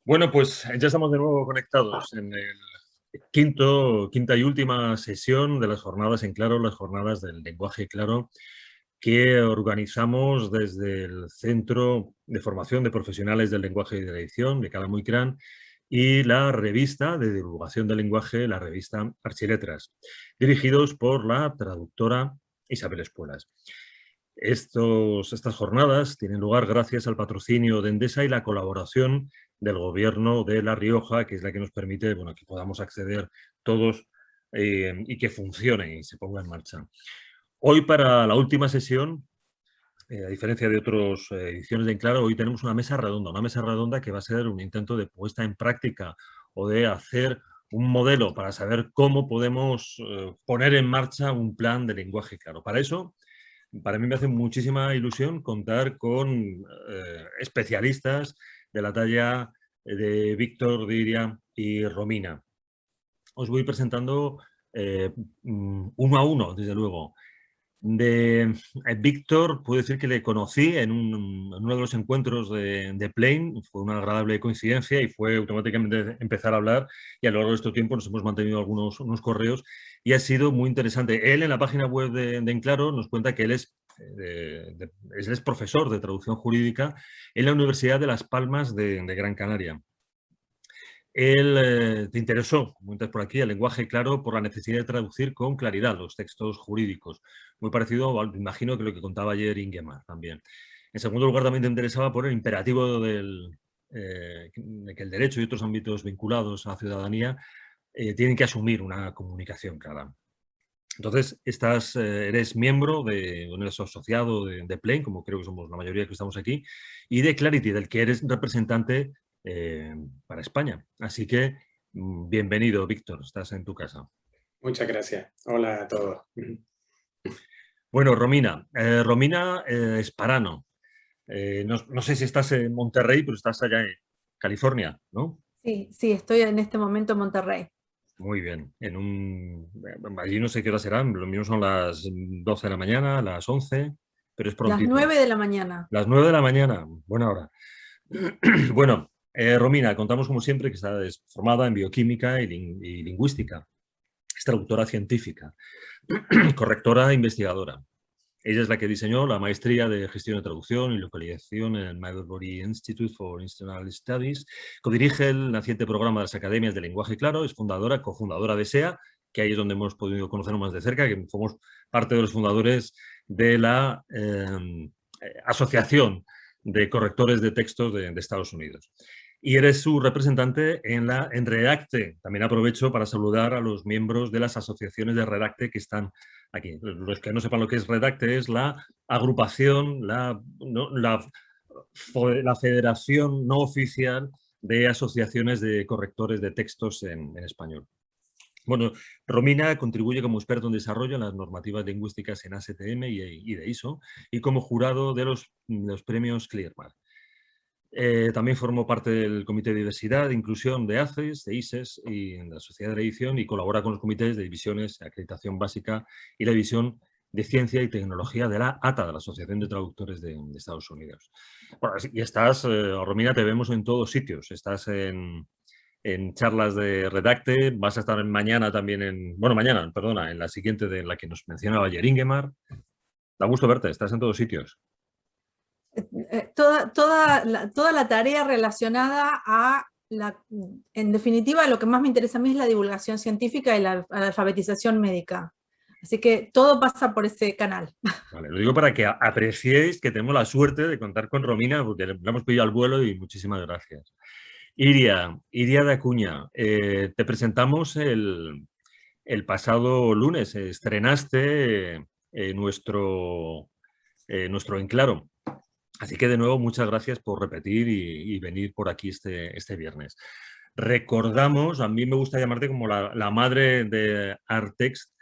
Bueno, pues ya estamos de nuevo conectados en el quinta y última sesión de las jornadas en Claro, las jornadas del lenguaje claro, que organizamos desde el Centro de Formación de Profesionales del Lenguaje y de la Edición, de Cala Muicran, y la revista de divulgación del lenguaje, la revista Archiletras, dirigidos por la traductora Isabel Espuelas. Estas jornadas tienen lugar gracias al patrocinio de Endesa y la colaboración del Gobierno de La Rioja, que es la que nos permite que podamos acceder todos y que funcione y se ponga en marcha. Hoy, para la última sesión, a diferencia de otras ediciones de En Claro, hoy tenemos una mesa redonda que va a ser un intento de puesta en práctica o de hacer un modelo para saber cómo podemos poner en marcha un plan de lenguaje claro. Para eso, para mí me hace muchísima ilusión contar con especialistas de la talla de Víctor, Iria y Romina. Os voy presentando uno a uno, desde luego. De Víctor, puedo decir que le conocí en uno de los encuentros de Plain, fue una agradable coincidencia y fue automáticamente empezar a hablar, y a lo largo de este tiempo nos hemos mantenido unos correos y ha sido muy interesante. Él, en la página web de Enclaro, nos cuenta que él es profesor de traducción jurídica en la Universidad de Las Palmas de Gran Canaria. Él te interesó, como entras por aquí, el lenguaje claro por la necesidad de traducir con claridad los textos jurídicos. Muy parecido, me imagino, que lo que contaba ayer Ingemar también. En segundo lugar, también te interesaba por el imperativo de que el derecho y otros ámbitos vinculados a la ciudadanía tienen que asumir una comunicación clara. Entonces, eres miembro eres asociado de Plain, como creo que somos la mayoría que estamos aquí, y de Clarity, del que eres representante para España. Así que, bienvenido, Víctor, estás en tu casa. Muchas gracias. Hola a todos. Bueno, Romina. Romina Esparano. No sé si estás en Monterrey, pero estás allá en California, ¿no? Sí, estoy en este momento en Monterrey. Muy bien. Allí no sé qué hora serán, lo mío son las 12 de la mañana, las 11, pero es prontito. Las 9 de la mañana. Las 9 de la mañana, buena hora. Bueno, Romina, contamos como siempre que está formada en bioquímica y lingüística. Es traductora científica, correctora e investigadora. Ella es la que diseñó la maestría de gestión de traducción y localización en el Middlebury Institute for International Studies, codirige el naciente programa de las Academias de Lenguaje Claro, es cofundadora de SEA, que ahí es donde hemos podido conocernos más de cerca, que somos parte de los fundadores de la Asociación de Correctores de Textos de Estados Unidos. Y eres su representante en Redacte. También aprovecho para saludar a los miembros de las asociaciones de Redacte que están aquí. Los que no sepan lo que es Redacte es la agrupación, la federación no oficial de asociaciones de correctores de textos en español. Bueno, Romina contribuye como experto en desarrollo en las normativas lingüísticas en ASTM y de ISO y como jurado de los premios CLIERMAR. También formó parte del Comité de Diversidad e Inclusión de ACES, de ISES y en la Sociedad de Edición, y colabora con los comités de divisiones, acreditación básica y la división de Ciencia y Tecnología de la ATA, de la Asociación de Traductores de Estados Unidos. Bueno, y estás, Romina, te vemos en todos sitios. Estás en charlas de Redacte, vas a estar mañana también en la siguiente de la que nos mencionaba ayer Ingemar. Da gusto verte, estás en todos sitios. Toda la tarea relacionada en definitiva, lo que más me interesa a mí es la divulgación científica y la alfabetización médica. Así que todo pasa por ese canal. Vale, lo digo para que apreciéis que tenemos la suerte de contar con Romina, porque le hemos pedido al vuelo y muchísimas gracias. Iria de Acuña, te presentamos el pasado lunes, estrenaste nuestro En Claro. Así que de nuevo, muchas gracias por repetir y venir por aquí este viernes. Recordamos, a mí me gusta llamarte como la madre de Artext,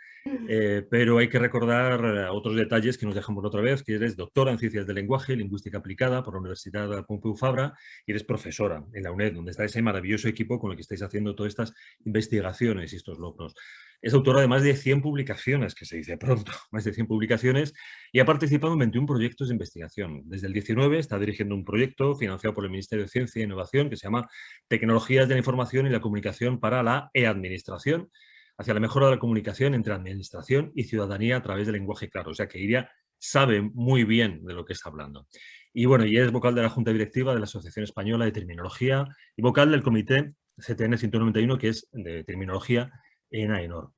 Pero hay que recordar otros detalles que nos dejamos otra vez, que eres doctora en Ciencias del Lenguaje y Lingüística Aplicada por la Universidad Pompeu Fabra y eres profesora en la UNED, donde está ese maravilloso equipo con el que estáis haciendo todas estas investigaciones y estos logros. Es autora de más de 100 publicaciones, que se dice pronto, más de 100 publicaciones, y ha participado en 21 proyectos de investigación. Desde el 19 está dirigiendo un proyecto financiado por el Ministerio de Ciencia e Innovación que se llama Tecnologías de la Información y la Comunicación para la e-Administración, hacia la mejora de la comunicación entre administración y ciudadanía a través del lenguaje claro. O sea que Iria sabe muy bien de lo que está hablando. Y bueno, y es vocal de la Junta Directiva de la Asociación Española de Terminología y vocal del Comité CTN 191, que es de Terminología en AENOR.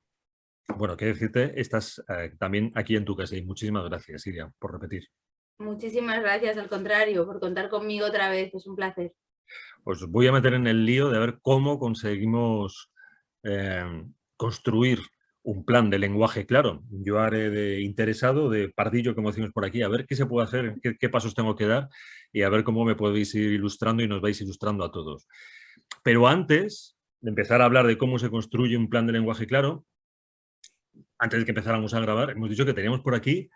Bueno, qué decirte, estás también aquí en tu casa y muchísimas gracias, Iria, por repetir. Muchísimas gracias, al contrario, por contar conmigo otra vez, es un placer. Os voy a meter en el lío de ver cómo conseguimos construir un plan de lenguaje claro. Yo haré de interesado, de pardillo, como decimos por aquí, a ver qué se puede hacer, qué pasos tengo que dar y a ver cómo me podéis ir ilustrando y nos vais ilustrando a todos. Pero antes de empezar a hablar de cómo se construye un plan de lenguaje claro, antes de que empezáramos a grabar, hemos dicho que teníamos por aquí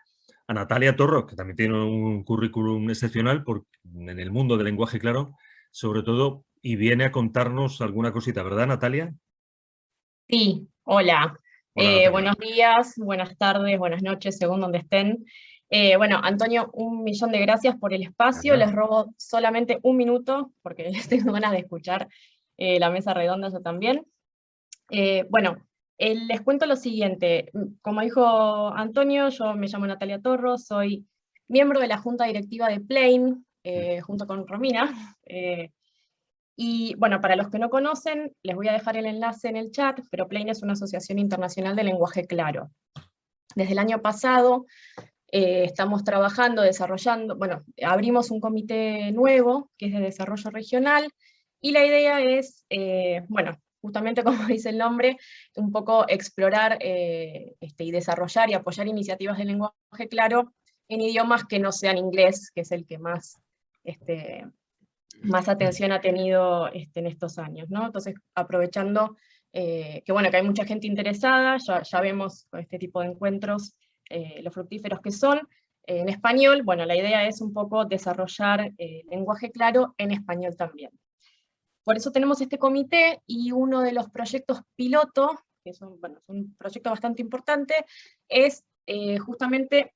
a Natalia Torro, que también tiene un currículum excepcional en el mundo del lenguaje claro, sobre todo, y viene a contarnos alguna cosita, ¿verdad, Natalia? Sí, hola. Hola, Natalia. Buenos días, buenas tardes, buenas noches, según donde estén. Bueno, Antonio, 1.000.000 de gracias por el espacio. Ajá. Les robo solamente 1 minuto, porque tengo ganas de escuchar la mesa redonda yo también. Bueno, les cuento lo siguiente. Como dijo Antonio, yo me llamo Natalia Torro, soy miembro de la Junta Directiva de Plain, junto con Romina. Y bueno, para los que no conocen, les voy a dejar el enlace en el chat, pero Plain es una asociación internacional de lenguaje claro. Desde el año pasado estamos trabajando, desarrollando, bueno, abrimos un comité nuevo, que es de desarrollo regional, y la idea es, bueno, justamente como dice el nombre, un poco explorar y desarrollar y apoyar iniciativas de lenguaje claro en idiomas que no sean inglés, que es el que más más atención ha tenido en estos años, ¿no? Entonces, aprovechando que, bueno, que hay mucha gente interesada, ya vemos con este tipo de encuentros los fructíferos que son. En español, bueno, la idea es un poco desarrollar lenguaje claro en español también. Por eso tenemos este comité, y uno de los proyectos piloto, que son, bueno, es un proyecto bastante importante, es justamente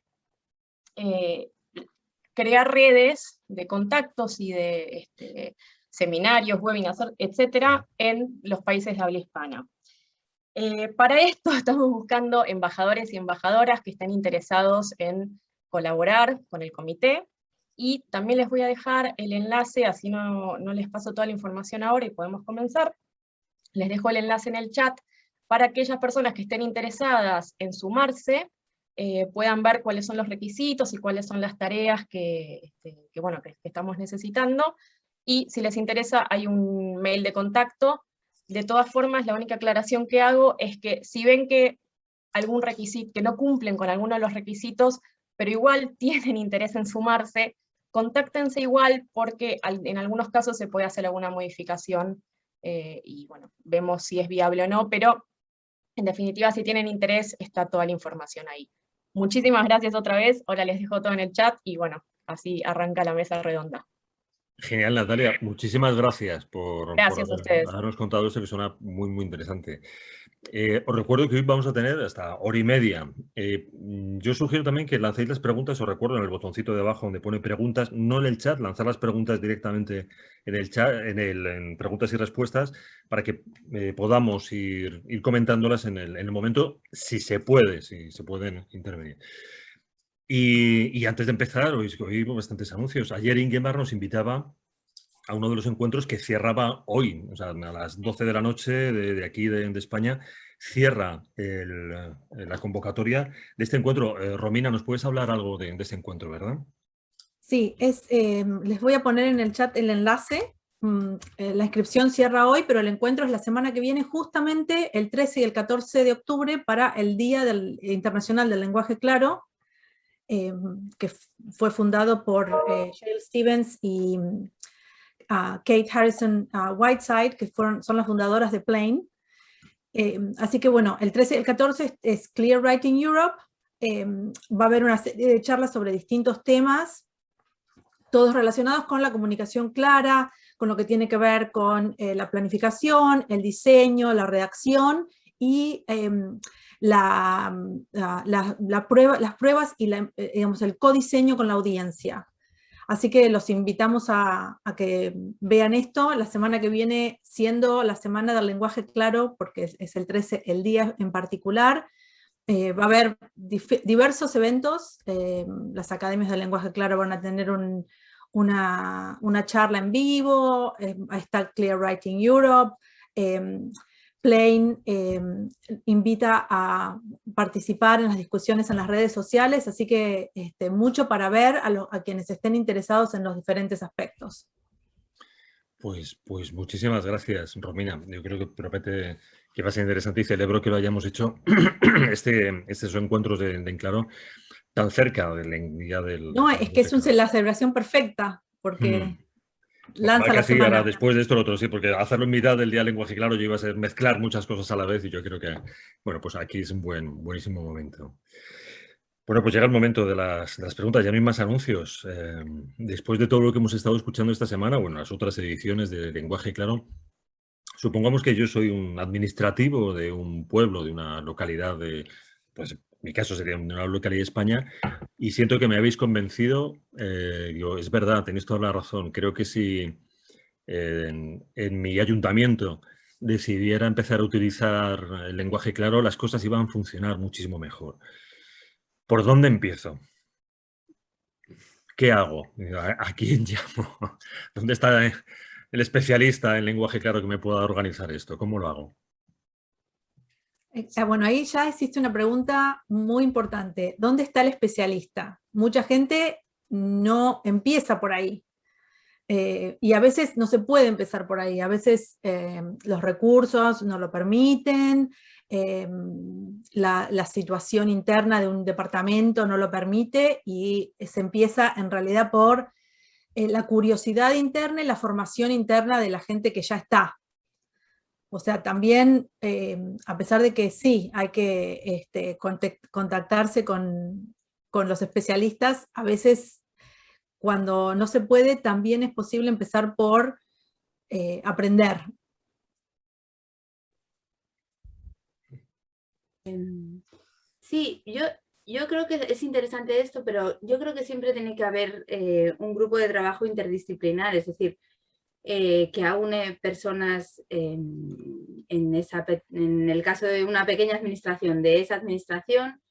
crear redes de contactos y de seminarios, webinars, etcétera, en los países de habla hispana. Para esto estamos buscando embajadores y embajadoras que estén interesados en colaborar con el comité, y también les voy a dejar el enlace, así no les paso toda la información ahora y podemos comenzar. Les dejo el enlace en el chat para aquellas personas que estén interesadas en sumarse, puedan ver cuáles son los requisitos y cuáles son las tareas que estamos necesitando, y si les interesa hay un mail de contacto. De todas formas, la única aclaración que hago es que si ven que algún requisito, que no cumplen con alguno de los requisitos, pero igual tienen interés en sumarse, contáctense igual, porque en algunos casos se puede hacer alguna modificación, y bueno, vemos si es viable o no, pero en definitiva, si tienen interés, está toda la información ahí. Muchísimas gracias otra vez, ahora les dejo todo en el chat, y bueno, así arranca la mesa redonda. Genial, Natalia. Muchísimas gracias por Gracias a ustedes. habernos contado esto, que suena muy, muy interesante. Os recuerdo que hoy vamos a tener hasta 1h30. Yo sugiero también que lancéis las preguntas, os recuerdo en el botoncito de abajo donde pone preguntas, no en el chat, lanzar las preguntas directamente en el chat, en preguntas y respuestas, para que podamos ir comentándolas en el momento, si se pueden intervenir. Y antes de empezar, hoy bastantes anuncios. Ayer Ingemar nos invitaba a uno de los encuentros que cerraba hoy, o sea, a las 12 de la noche de aquí de España, cierra la convocatoria de este encuentro. Romina, ¿nos puedes hablar algo de este encuentro, verdad? Sí, les voy a poner en el chat el enlace. La inscripción cierra hoy, pero el encuentro es la semana que viene, justamente el 13 y el 14 de octubre, para el Día Internacional del Lenguaje Claro, que fue fundado por Shale Stevens y Kate Harrison Whiteside, que son las fundadoras de Plain. Así que bueno, el 13 y el 14 es Clear Writing Europe. Va a haber una serie de charlas sobre distintos temas, todos relacionados con la comunicación clara, con lo que tiene que ver con la planificación, el diseño, la redacción y las pruebas y digamos, el codiseño con la audiencia. Así que los invitamos a que vean esto la semana que viene, siendo la semana del lenguaje claro, porque es el 13, el día en particular. Va a haber diversos eventos. Las academias del lenguaje claro van a tener una charla en vivo. Está Clear Writing Europe. Plain invita a participar en las discusiones en las redes sociales, así que mucho para ver a quienes estén interesados en los diferentes aspectos. Pues muchísimas gracias, Romina. Yo creo que promete que va a ser interesante y celebro que lo hayamos hecho estos encuentros de Enclaro tan cerca del... No, es que es la celebración perfecta, porque lanza la semana. Ahora, después de esto lo otro, sí, porque hacerlo en mitad del Día del Lenguaje Claro yo iba a ser mezclar muchas cosas a la vez y yo creo que, bueno, pues aquí es un buenísimo momento. Bueno, pues llega el momento de las preguntas, ya no hay más anuncios. Después de todo lo que hemos estado escuchando esta semana, bueno, las otras ediciones de Lenguaje Claro, supongamos que yo soy un administrativo de un pueblo, de una localidad pues en mi caso sería una localidad de España, y siento que me habéis convencido. Digo, es verdad, tenéis toda la razón. Creo que si en mi ayuntamiento decidiera empezar a utilizar el lenguaje claro, las cosas iban a funcionar muchísimo mejor. ¿Por dónde empiezo? ¿Qué hago? ¿A quién llamo? ¿Dónde está el especialista en lenguaje claro que me pueda organizar esto? ¿Cómo lo hago? Bueno, ahí ya existe una pregunta muy importante. ¿Dónde está el especialista? Mucha gente no empieza por ahí. Y a veces no se puede empezar por ahí. A veces los recursos no lo permiten, la situación interna de un departamento no lo permite y se empieza en realidad por la curiosidad interna y la formación interna de la gente que ya está. O sea, también, a pesar de que sí, hay que contactarse con los especialistas, a veces cuando no se puede, también es posible empezar por aprender. Sí, yo creo que es interesante esto, pero yo creo que siempre tiene que haber un grupo de trabajo interdisciplinar, es decir, que aúne personas en el caso de una pequeña administración, de esa administración,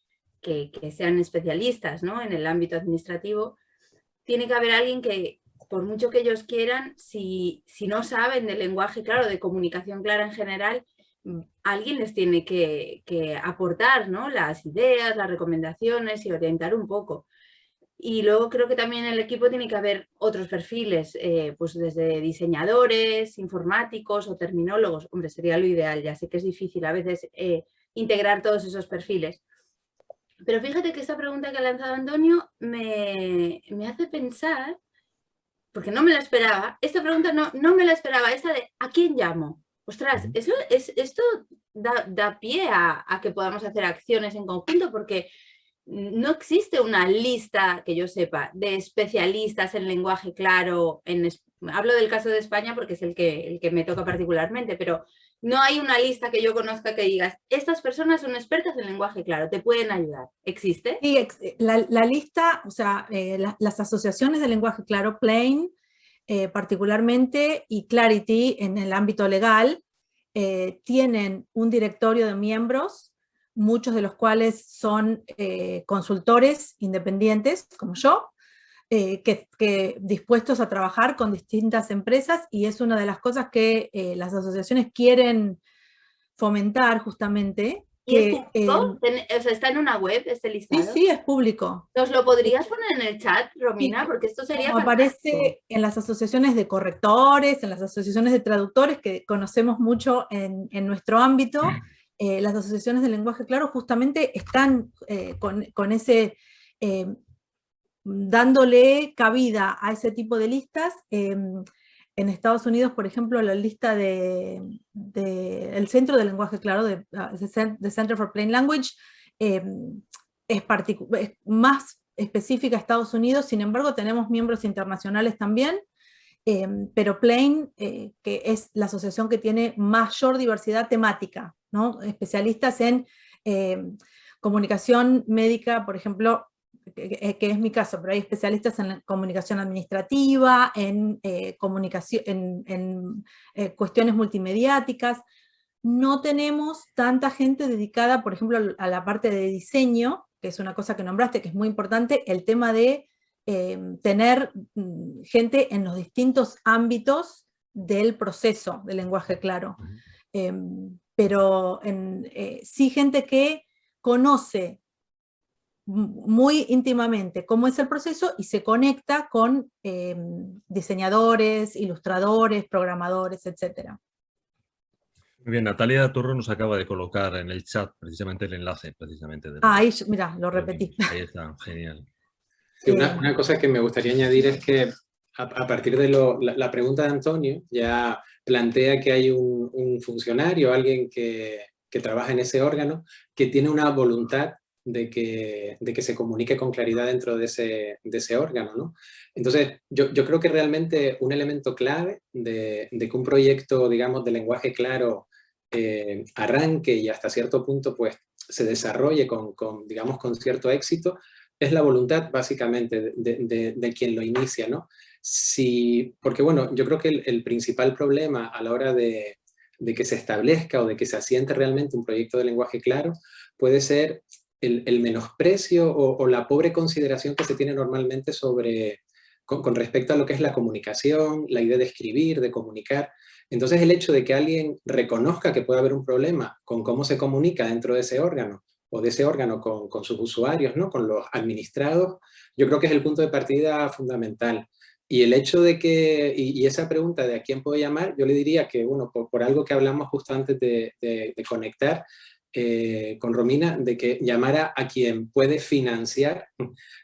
que sean especialistas, ¿no?, en el ámbito administrativo. Tiene que haber alguien que, por mucho que ellos quieran, si no saben del lenguaje claro, de comunicación clara en general, alguien les tiene que aportar, ¿no?, las ideas, las recomendaciones y orientar un poco. Y luego creo que también en el equipo tiene que haber otros perfiles, pues desde diseñadores, informáticos o terminólogos. Hombre, sería lo ideal, ya sé que es difícil a veces integrar todos esos perfiles. Pero fíjate que esta pregunta que ha lanzado Antonio me hace pensar, porque no me la esperaba, esta pregunta no me la esperaba, esta de ¿a quién llamo? Ostras, esto da pie a que podamos hacer acciones en conjunto, porque no existe una lista, que yo sepa, de especialistas en lenguaje claro. Hablo del caso de España porque es el que me toca particularmente, pero no hay una lista que yo conozca que digas, estas personas son expertas en lenguaje claro, te pueden ayudar. ¿Existe? Sí, la lista, o sea, las asociaciones de lenguaje claro, Plain particularmente, y Clarity en el ámbito legal, tienen un directorio de miembros, muchos de los cuales son consultores independientes, como yo, que dispuestos a trabajar con distintas empresas, y es una de las cosas que las asociaciones quieren fomentar justamente. ¿Y es público? O sea, ¿está en una web este listado? Sí, es público. ¿Nos lo podrías poner en el chat, Romina? Sí, porque esto sería como aparece en las asociaciones de correctores, en las asociaciones de traductores, que conocemos mucho en nuestro ámbito. Las asociaciones de lenguaje claro justamente están con ese, dándole cabida a ese tipo de listas. en Estados Unidos, por ejemplo, la lista el Centro de Lenguaje Claro, the Center for Plain Language, es más específica a Estados Unidos, sin embargo tenemos miembros internacionales también, pero Plain, que es la asociación que tiene mayor diversidad temática, ¿no? Especialistas en comunicación médica, por ejemplo, que es mi caso, pero hay especialistas en comunicación administrativa, en cuestiones multimediáticas. No tenemos tanta gente dedicada, por ejemplo, a la parte de diseño, que es una cosa que nombraste, que es muy importante, el tema de tener gente en los distintos ámbitos del proceso del lenguaje claro. Pero sí gente que conoce muy íntimamente cómo es el proceso y se conecta con diseñadores, ilustradores, programadores, etc. Muy bien, Natalia Torro nos acaba de colocar en el chat precisamente el enlace. Ahí, mira, lo repetí. Ahí está, genial. Sí, una cosa que me gustaría añadir es que a partir de la pregunta de Antonio, ya plantea que hay un funcionario, alguien que trabaja en ese órgano, que tiene una voluntad de que se comunique con claridad dentro de ese órgano, ¿no? Entonces, yo creo que realmente un elemento clave de que un proyecto, digamos, de lenguaje claro arranque y hasta cierto punto pues se desarrolle digamos, con cierto éxito, es la voluntad básicamente de quien lo inicia, ¿no? Porque bueno, yo creo que el principal problema a la hora de que se establezca o de que se asiente realmente un proyecto de lenguaje claro puede ser el menosprecio o la pobre consideración que se tiene normalmente con respecto a lo que es la comunicación, la idea de escribir, de comunicar. Entonces el hecho de que alguien reconozca que puede haber un problema con cómo se comunica dentro de ese órgano, o de ese órgano con sus usuarios, ¿no? Con los administrados, yo creo que es el punto de partida fundamental. Y el hecho de que, y esa pregunta de a quién puedo llamar, yo le diría que, bueno, por algo que hablamos justo antes de conectar con Romina, de que llamara a quien puede financiar,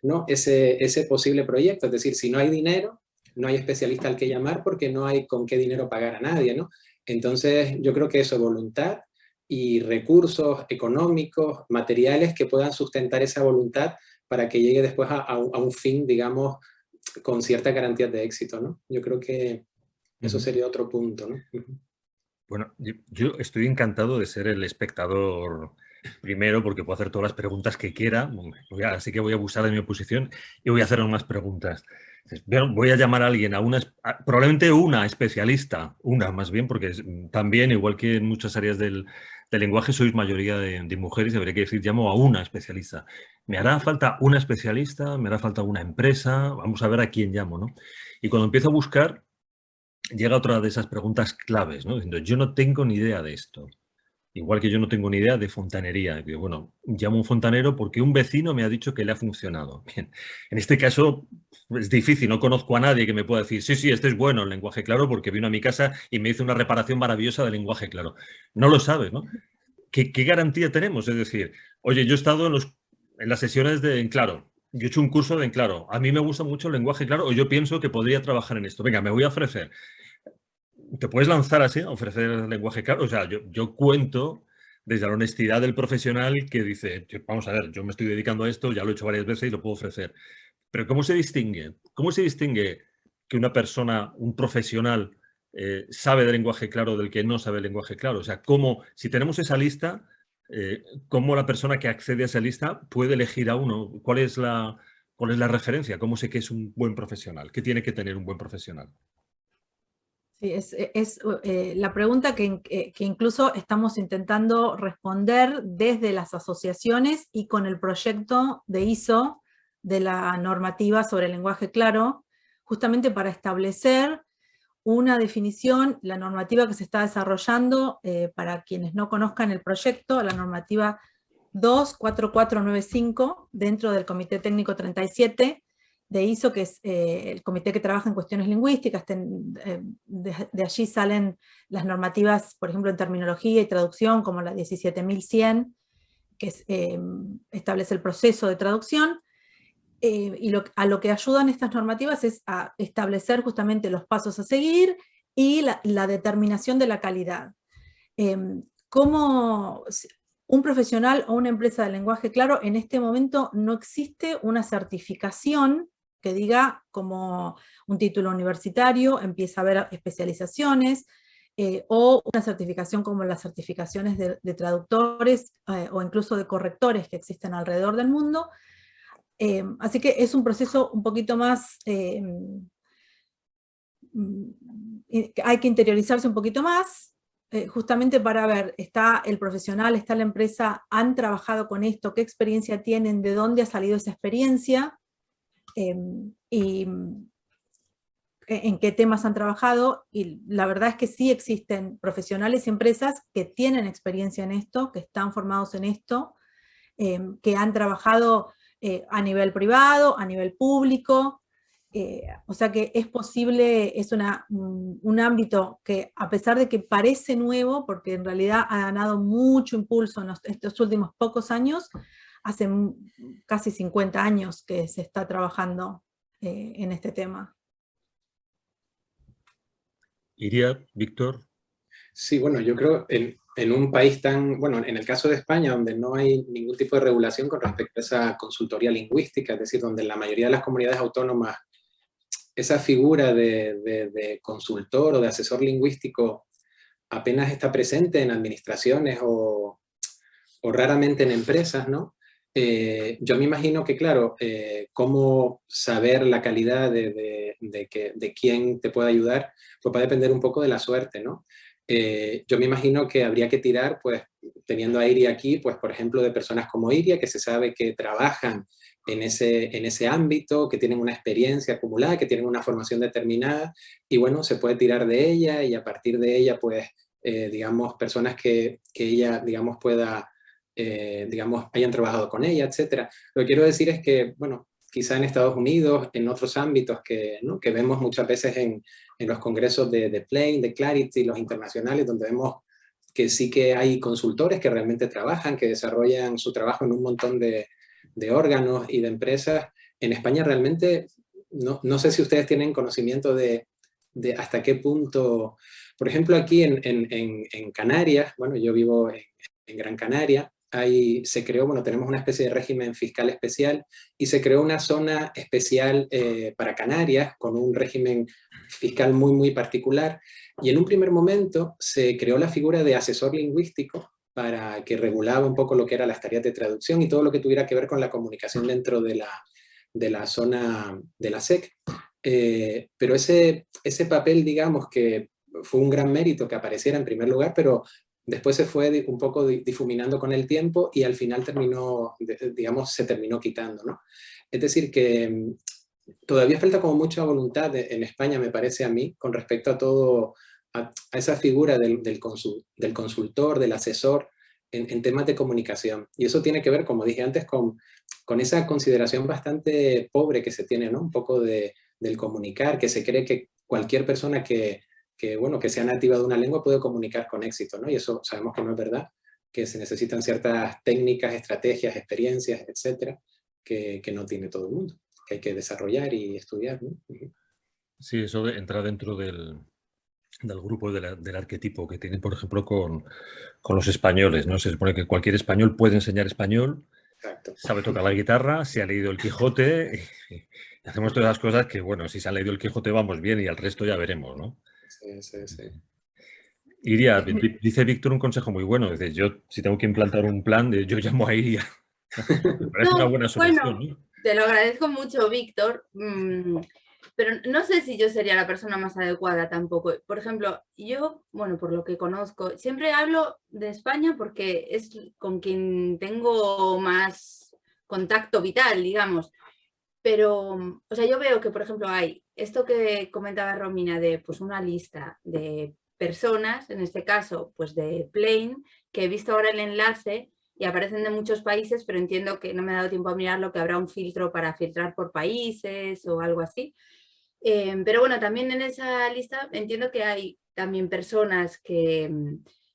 ¿no? ese posible proyecto. Es decir, si no hay dinero, no hay especialista al que llamar porque no hay con qué dinero pagar a nadie, ¿no? Entonces, yo creo que eso, voluntad y recursos económicos, materiales que puedan sustentar esa voluntad para que llegue después a un fin, digamos, con cierta garantía de éxito, ¿no? Yo creo que eso sería otro punto, ¿no? Bueno, yo estoy encantado de ser el espectador primero porque puedo hacer todas las preguntas que quiera, así que voy a abusar de mi oposición y voy a hacer unas preguntas. Voy a llamar a alguien, probablemente una especialista, una más bien, porque también, igual que en muchas áreas del lenguaje, sois mayoría de mujeres, debería que decir, llamo a una especialista. ¿Me hará falta una especialista? ¿Me hará falta una empresa? Vamos a ver a quién llamo, ¿no? Y cuando empiezo a buscar, llega otra de esas preguntas claves, ¿no? Diciendo, yo no tengo ni idea de esto. Igual que yo no tengo ni idea de fontanería. Bueno, llamo a un fontanero porque un vecino me ha dicho que le ha funcionado. Bien, en este caso es difícil, no conozco a nadie que me pueda decir, sí, este es bueno el lenguaje claro porque vino a mi casa y me hizo una reparación maravillosa del lenguaje claro. No lo sabes, ¿no? ¿Qué garantía tenemos? Es decir, oye, yo he estado en las sesiones de Enclaro, yo he hecho un curso de Enclaro, a mí me gusta mucho el lenguaje claro o yo pienso que podría trabajar en esto. Venga, me voy a ofrecer. ¿Te puedes lanzar así, a ofrecer el lenguaje claro? O sea, yo cuento desde la honestidad del profesional que dice, vamos a ver, yo me estoy dedicando a esto, ya lo he hecho varias veces y lo puedo ofrecer. Pero ¿cómo se distingue? ¿Cómo se distingue que una persona, un profesional, sabe de lenguaje claro del que no sabe de lenguaje claro? O sea, si tenemos esa lista, ¿cómo la persona que accede a esa lista puede elegir a uno? ¿Cuál es la referencia? ¿Cómo sé que es un buen profesional? ¿Qué tiene que tener un buen profesional? Sí, es la pregunta que incluso estamos intentando responder desde las asociaciones y con el proyecto de ISO de la normativa sobre el lenguaje claro, justamente para establecer una definición, la normativa que se está desarrollando, para quienes no conozcan el proyecto, la normativa 24495, dentro del Comité Técnico 37, de ISO, que es el comité que trabaja en cuestiones lingüísticas. De allí salen las normativas, por ejemplo, en terminología y traducción, como la 17100, que establece el proceso de traducción, y a lo que ayudan estas normativas es a establecer justamente los pasos a seguir y la determinación de la calidad. Como un profesional o una empresa de lenguaje claro, en este momento no existe una certificación que diga como un título universitario, empieza a haber especializaciones, o una certificación como las certificaciones de traductores o incluso de correctores que existen alrededor del mundo. Así que es un proceso un poquito más, hay que interiorizarse un poquito más, justamente para ver, está el profesional, está la empresa, han trabajado con esto, qué experiencia tienen, de dónde ha salido esa experiencia, y en qué temas han trabajado, y la verdad es que sí existen profesionales y empresas que tienen experiencia en esto, que están formados en esto, que han trabajado a nivel privado, a nivel público, o sea que es posible, es un ámbito que a pesar de que parece nuevo, porque en realidad ha ganado mucho impulso en estos últimos pocos años, hace casi 50 años que se está trabajando en este tema. Iria, Víctor. Sí, bueno, yo creo en un país tan, bueno, en el caso de España, donde no hay ningún tipo de regulación con respecto a esa consultoría lingüística, es decir, donde en la mayoría de las comunidades autónomas esa figura de consultor o de asesor lingüístico apenas está presente en administraciones o raramente en empresas, ¿no? Yo me imagino que, claro, cómo saber la calidad de quién te puede ayudar, pues va a depender un poco de la suerte, ¿no? Yo me imagino que habría que tirar, pues, teniendo a Iria aquí, pues, por ejemplo, de personas como Iria, que se sabe que trabajan en ese ámbito, que tienen una experiencia acumulada, que tienen una formación determinada, y bueno, se puede tirar de ella, y a partir de ella, pues, digamos, personas que ella, digamos, pueda... digamos, hayan trabajado con ella, etcétera. Lo que quiero decir es que, bueno, quizá en Estados Unidos, en otros ámbitos ¿no? que vemos muchas veces en los congresos de Plain, de Clarity, los internacionales, donde vemos que sí que hay consultores que realmente trabajan, que desarrollan su trabajo en un montón de órganos y de empresas. En España realmente, no sé si ustedes tienen conocimiento de hasta qué punto, por ejemplo, aquí en Canarias, bueno, yo vivo en Gran Canaria, se creó, bueno, tenemos una especie de régimen fiscal especial y se creó una zona especial para Canarias con un régimen fiscal muy, muy particular. Y en un primer momento se creó la figura de asesor lingüístico para que regulaba un poco lo que eran las tareas de traducción y todo lo que tuviera que ver con la comunicación dentro de la zona de la SEC. Pero ese papel, digamos, que fue un gran mérito que apareciera en primer lugar, pero después se fue un poco difuminando con el tiempo y al final terminó, digamos, se terminó quitando, ¿no? Es decir, que todavía falta como mucha voluntad en España, me parece a mí, con respecto a todo, a esa figura del consultor, del asesor en temas de comunicación. Y eso tiene que ver, como dije antes, con esa consideración bastante pobre que se tiene, ¿no? Un poco del comunicar, que se cree que cualquier persona que sea nativa de una lengua puede comunicar con éxito, ¿no? Y eso sabemos que no es verdad, que se necesitan ciertas técnicas, estrategias, experiencias, etcétera, que no tiene todo el mundo, que hay que desarrollar y estudiar, ¿no? Sí, eso entra dentro del grupo del arquetipo que tienen, por ejemplo, con los españoles, ¿no? Se supone que cualquier español puede enseñar español, Exacto. sabe tocar la guitarra, se ha leído el Quijote, y hacemos todas las cosas que, bueno, si se ha leído el Quijote vamos bien y al resto ya veremos, ¿no? Sí. Iria, dice Víctor un consejo muy bueno. Dice, yo si tengo que implantar un plan, yo llamo a Iria. Me parece una buena solución, bueno, ¿no? te lo agradezco mucho, Víctor, pero no sé si yo sería la persona más adecuada tampoco. Por ejemplo, yo, bueno, por lo que conozco, siempre hablo de España porque es con quien tengo más contacto vital, digamos. Pero, o sea, yo veo que, por ejemplo, hay esto que comentaba Romina de pues una lista de personas, en este caso, pues de Plain, que he visto ahora el enlace y aparecen de muchos países, pero entiendo que no me ha dado tiempo a mirarlo, que habrá un filtro para filtrar por países o algo así. Pero bueno, también en esa lista entiendo que hay también personas que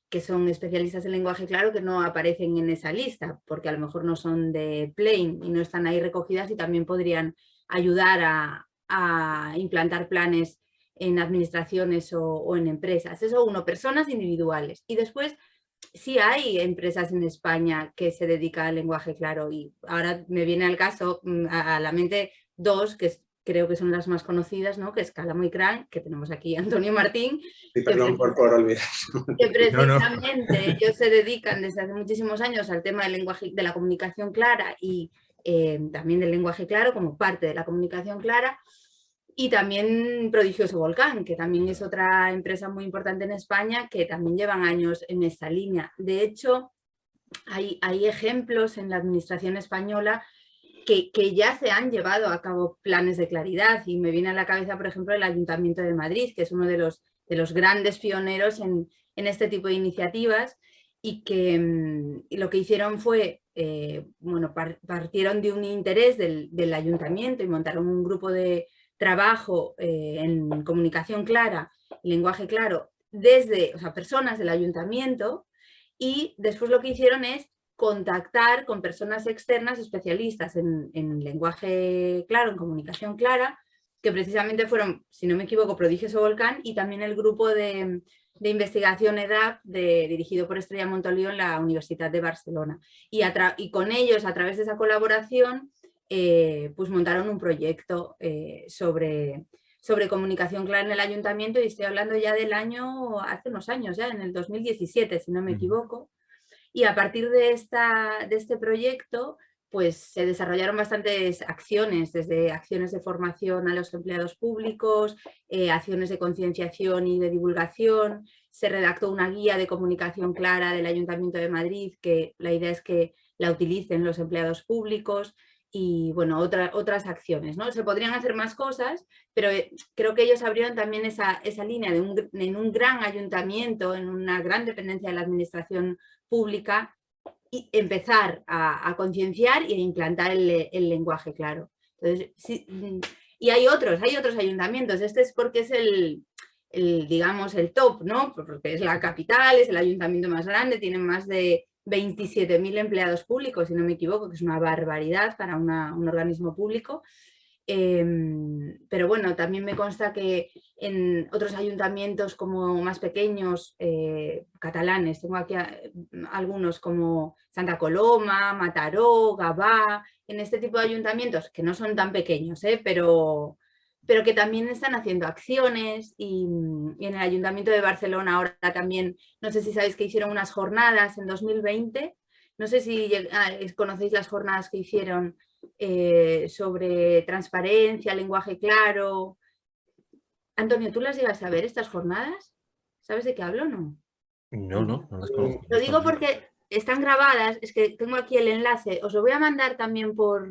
que son especialistas en lenguaje claro que no aparecen en esa lista, porque a lo mejor no son de Plain y no están ahí recogidas y también podrían ayudar a implantar planes en administraciones o en empresas. Eso uno, personas individuales. Y después sí hay empresas en España que se dedican al lenguaje claro y ahora me viene al caso a la mente dos que creo que son las más conocidas, ¿no? Que es Calamo y Cran, que tenemos aquí Antonio Martín. Sí, perdón por olvidar. Que precisamente ellos se dedican desde hace muchísimos años al tema del lenguaje, de la comunicación clara y también del lenguaje claro como parte de la comunicación clara. Y también Prodigioso Volcán, que también es otra empresa muy importante en España, que también llevan años en esta línea. De hecho, hay ejemplos en la administración española que ya se han llevado a cabo planes de claridad. Y me viene a la cabeza, por ejemplo, el Ayuntamiento de Madrid, que es uno de los grandes pioneros en este tipo de iniciativas y que lo que hicieron fue, bueno, partieron de un interés del ayuntamiento y montaron un grupo de trabajo en comunicación clara, lenguaje claro, desde, o sea, personas del ayuntamiento, y después lo que hicieron es contactar con personas externas especialistas en lenguaje claro, en comunicación clara, que precisamente fueron, si no me equivoco, Prodigioso Volcán y también el grupo de investigación EDAP dirigido por Estrella Montoliu en la Universidad de Barcelona. Y con ellos, a través de esa colaboración, pues montaron un proyecto sobre comunicación clara en el ayuntamiento, y estoy hablando ya del año, hace unos años ya, en el 2017, si no me equivoco. Y a partir de este proyecto, pues se desarrollaron bastantes acciones, desde acciones de formación a los empleados públicos, acciones de concienciación y de divulgación. Se redactó una guía de comunicación clara del Ayuntamiento de Madrid, que la idea es que la utilicen los empleados públicos. Y bueno, otras acciones, ¿no? Se podrían hacer más cosas, pero creo que ellos abrieron también esa línea en un gran ayuntamiento, en una gran dependencia de la administración pública, y empezar a concienciar y a implantar el lenguaje claro. Entonces, sí, y hay otros ayuntamientos. Este es porque es digamos, el top, ¿no? Porque es la capital, es el ayuntamiento más grande, tiene más de 27.000 empleados públicos, si no me equivoco, que es una barbaridad para un organismo público. Pero bueno, también me consta que en otros ayuntamientos como más pequeños, catalanes, tengo aquí algunos como Santa Coloma, Mataró, Gavà, en este tipo de ayuntamientos, que no son tan pequeños, pero que también están haciendo acciones, y en el Ayuntamiento de Barcelona ahora también, no sé si sabéis que hicieron unas jornadas en 2020, no sé si conocéis las jornadas que hicieron sobre transparencia, lenguaje claro. Antonio, ¿tú las llegas a ver estas jornadas? ¿Sabes de qué hablo o no? No las conozco. Lo digo porque están grabadas, es que tengo aquí el enlace, os lo voy a mandar también por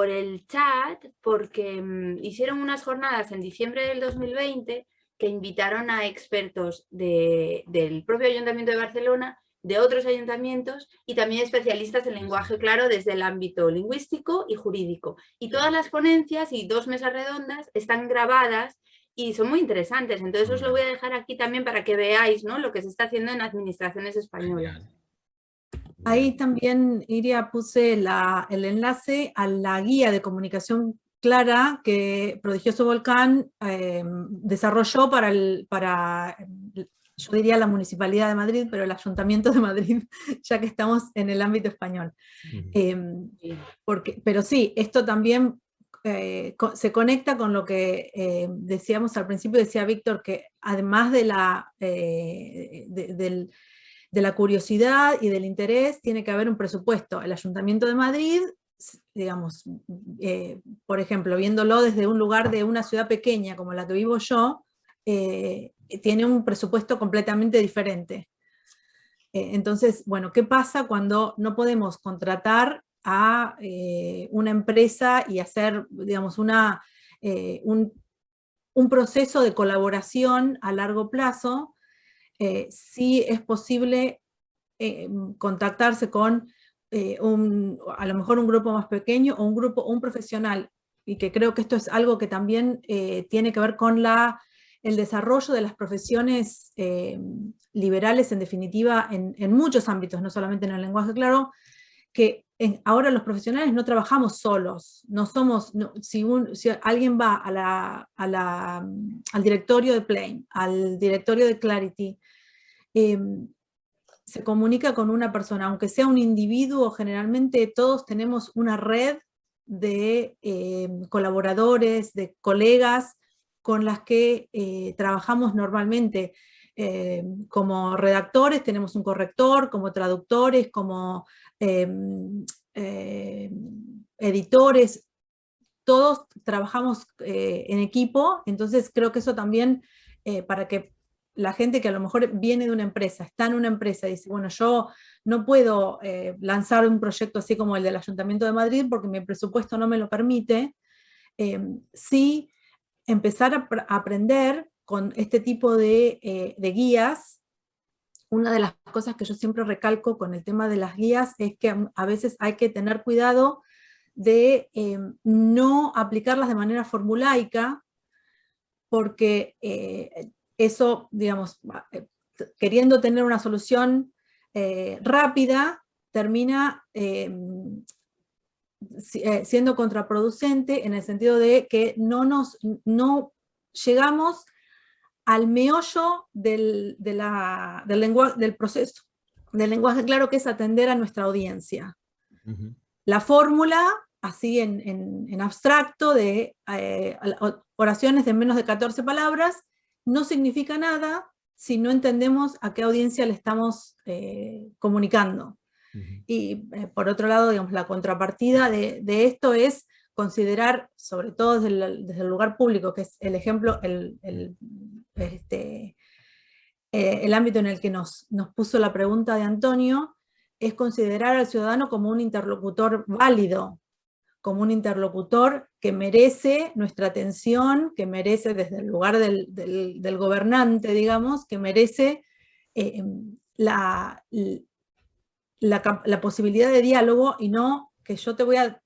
el chat, porque hicieron unas jornadas en diciembre del 2020 que invitaron a expertos del propio Ayuntamiento de Barcelona, de otros ayuntamientos y también especialistas en lenguaje claro desde el ámbito lingüístico y jurídico. Y todas las ponencias y 2 mesas redondas están grabadas y son muy interesantes. Entonces os lo voy a dejar aquí también para que veáis, ¿no?, lo que se está haciendo en administraciones españolas. Ahí también, Iria, puse el enlace a la guía de comunicación clara que Prodigioso Volcán desarrolló para, yo diría la Municipalidad de Madrid, pero el Ayuntamiento de Madrid, ya que estamos en el ámbito español. Pero sí, esto también se conecta con lo que decíamos al principio, decía Víctor, que además de la curiosidad y del interés, tiene que haber un presupuesto. El Ayuntamiento de Madrid, digamos, por ejemplo, viéndolo desde un lugar de una ciudad pequeña como la que vivo yo, tiene un presupuesto completamente diferente. Entonces, bueno, ¿qué pasa cuando no podemos contratar a una empresa y hacer, digamos, un proceso de colaboración a largo plazo? Sí es posible contactarse con a lo mejor un grupo más pequeño o un profesional, y que creo que esto es algo que también tiene que ver con la el desarrollo de las profesiones liberales, en definitiva, en muchos ámbitos, no solamente en el lenguaje claro, que ahora los profesionales no trabajamos solos, no somos, si alguien va al directorio de Plain, al directorio de Clarity, se comunica con una persona, aunque sea un individuo, generalmente todos tenemos una red de colaboradores, de colegas con las que trabajamos normalmente. Como redactores tenemos un corrector, como traductores, como editores, todos trabajamos en equipo, entonces creo que eso también, para que la gente que a lo mejor viene de una empresa, está en una empresa y dice, bueno, yo no puedo lanzar un proyecto así como el del Ayuntamiento de Madrid porque mi presupuesto no me lo permite, sí empezar a aprender con este tipo de guías. Una de las cosas que yo siempre recalco con el tema de las guías es que a veces hay que tener cuidado de no aplicarlas de manera formulaica, porque eso, digamos, queriendo tener una solución rápida, termina siendo contraproducente en el sentido de que no llegamos al meollo del proceso del lenguaje claro, que es atender a nuestra audiencia. La fórmula, así en abstracto, de oraciones de menos de 14 palabras, no significa nada si no entendemos a qué audiencia le estamos comunicando. Y por otro lado, digamos, la contrapartida de esto es considerar, sobre todo desde el lugar público, que es el ejemplo, el ámbito en el que nos puso la pregunta de Antonio, es considerar al ciudadano como un interlocutor válido, como un interlocutor que merece nuestra atención, que merece desde el lugar del gobernante, digamos, que merece la posibilidad de diálogo, y no que yo te voy a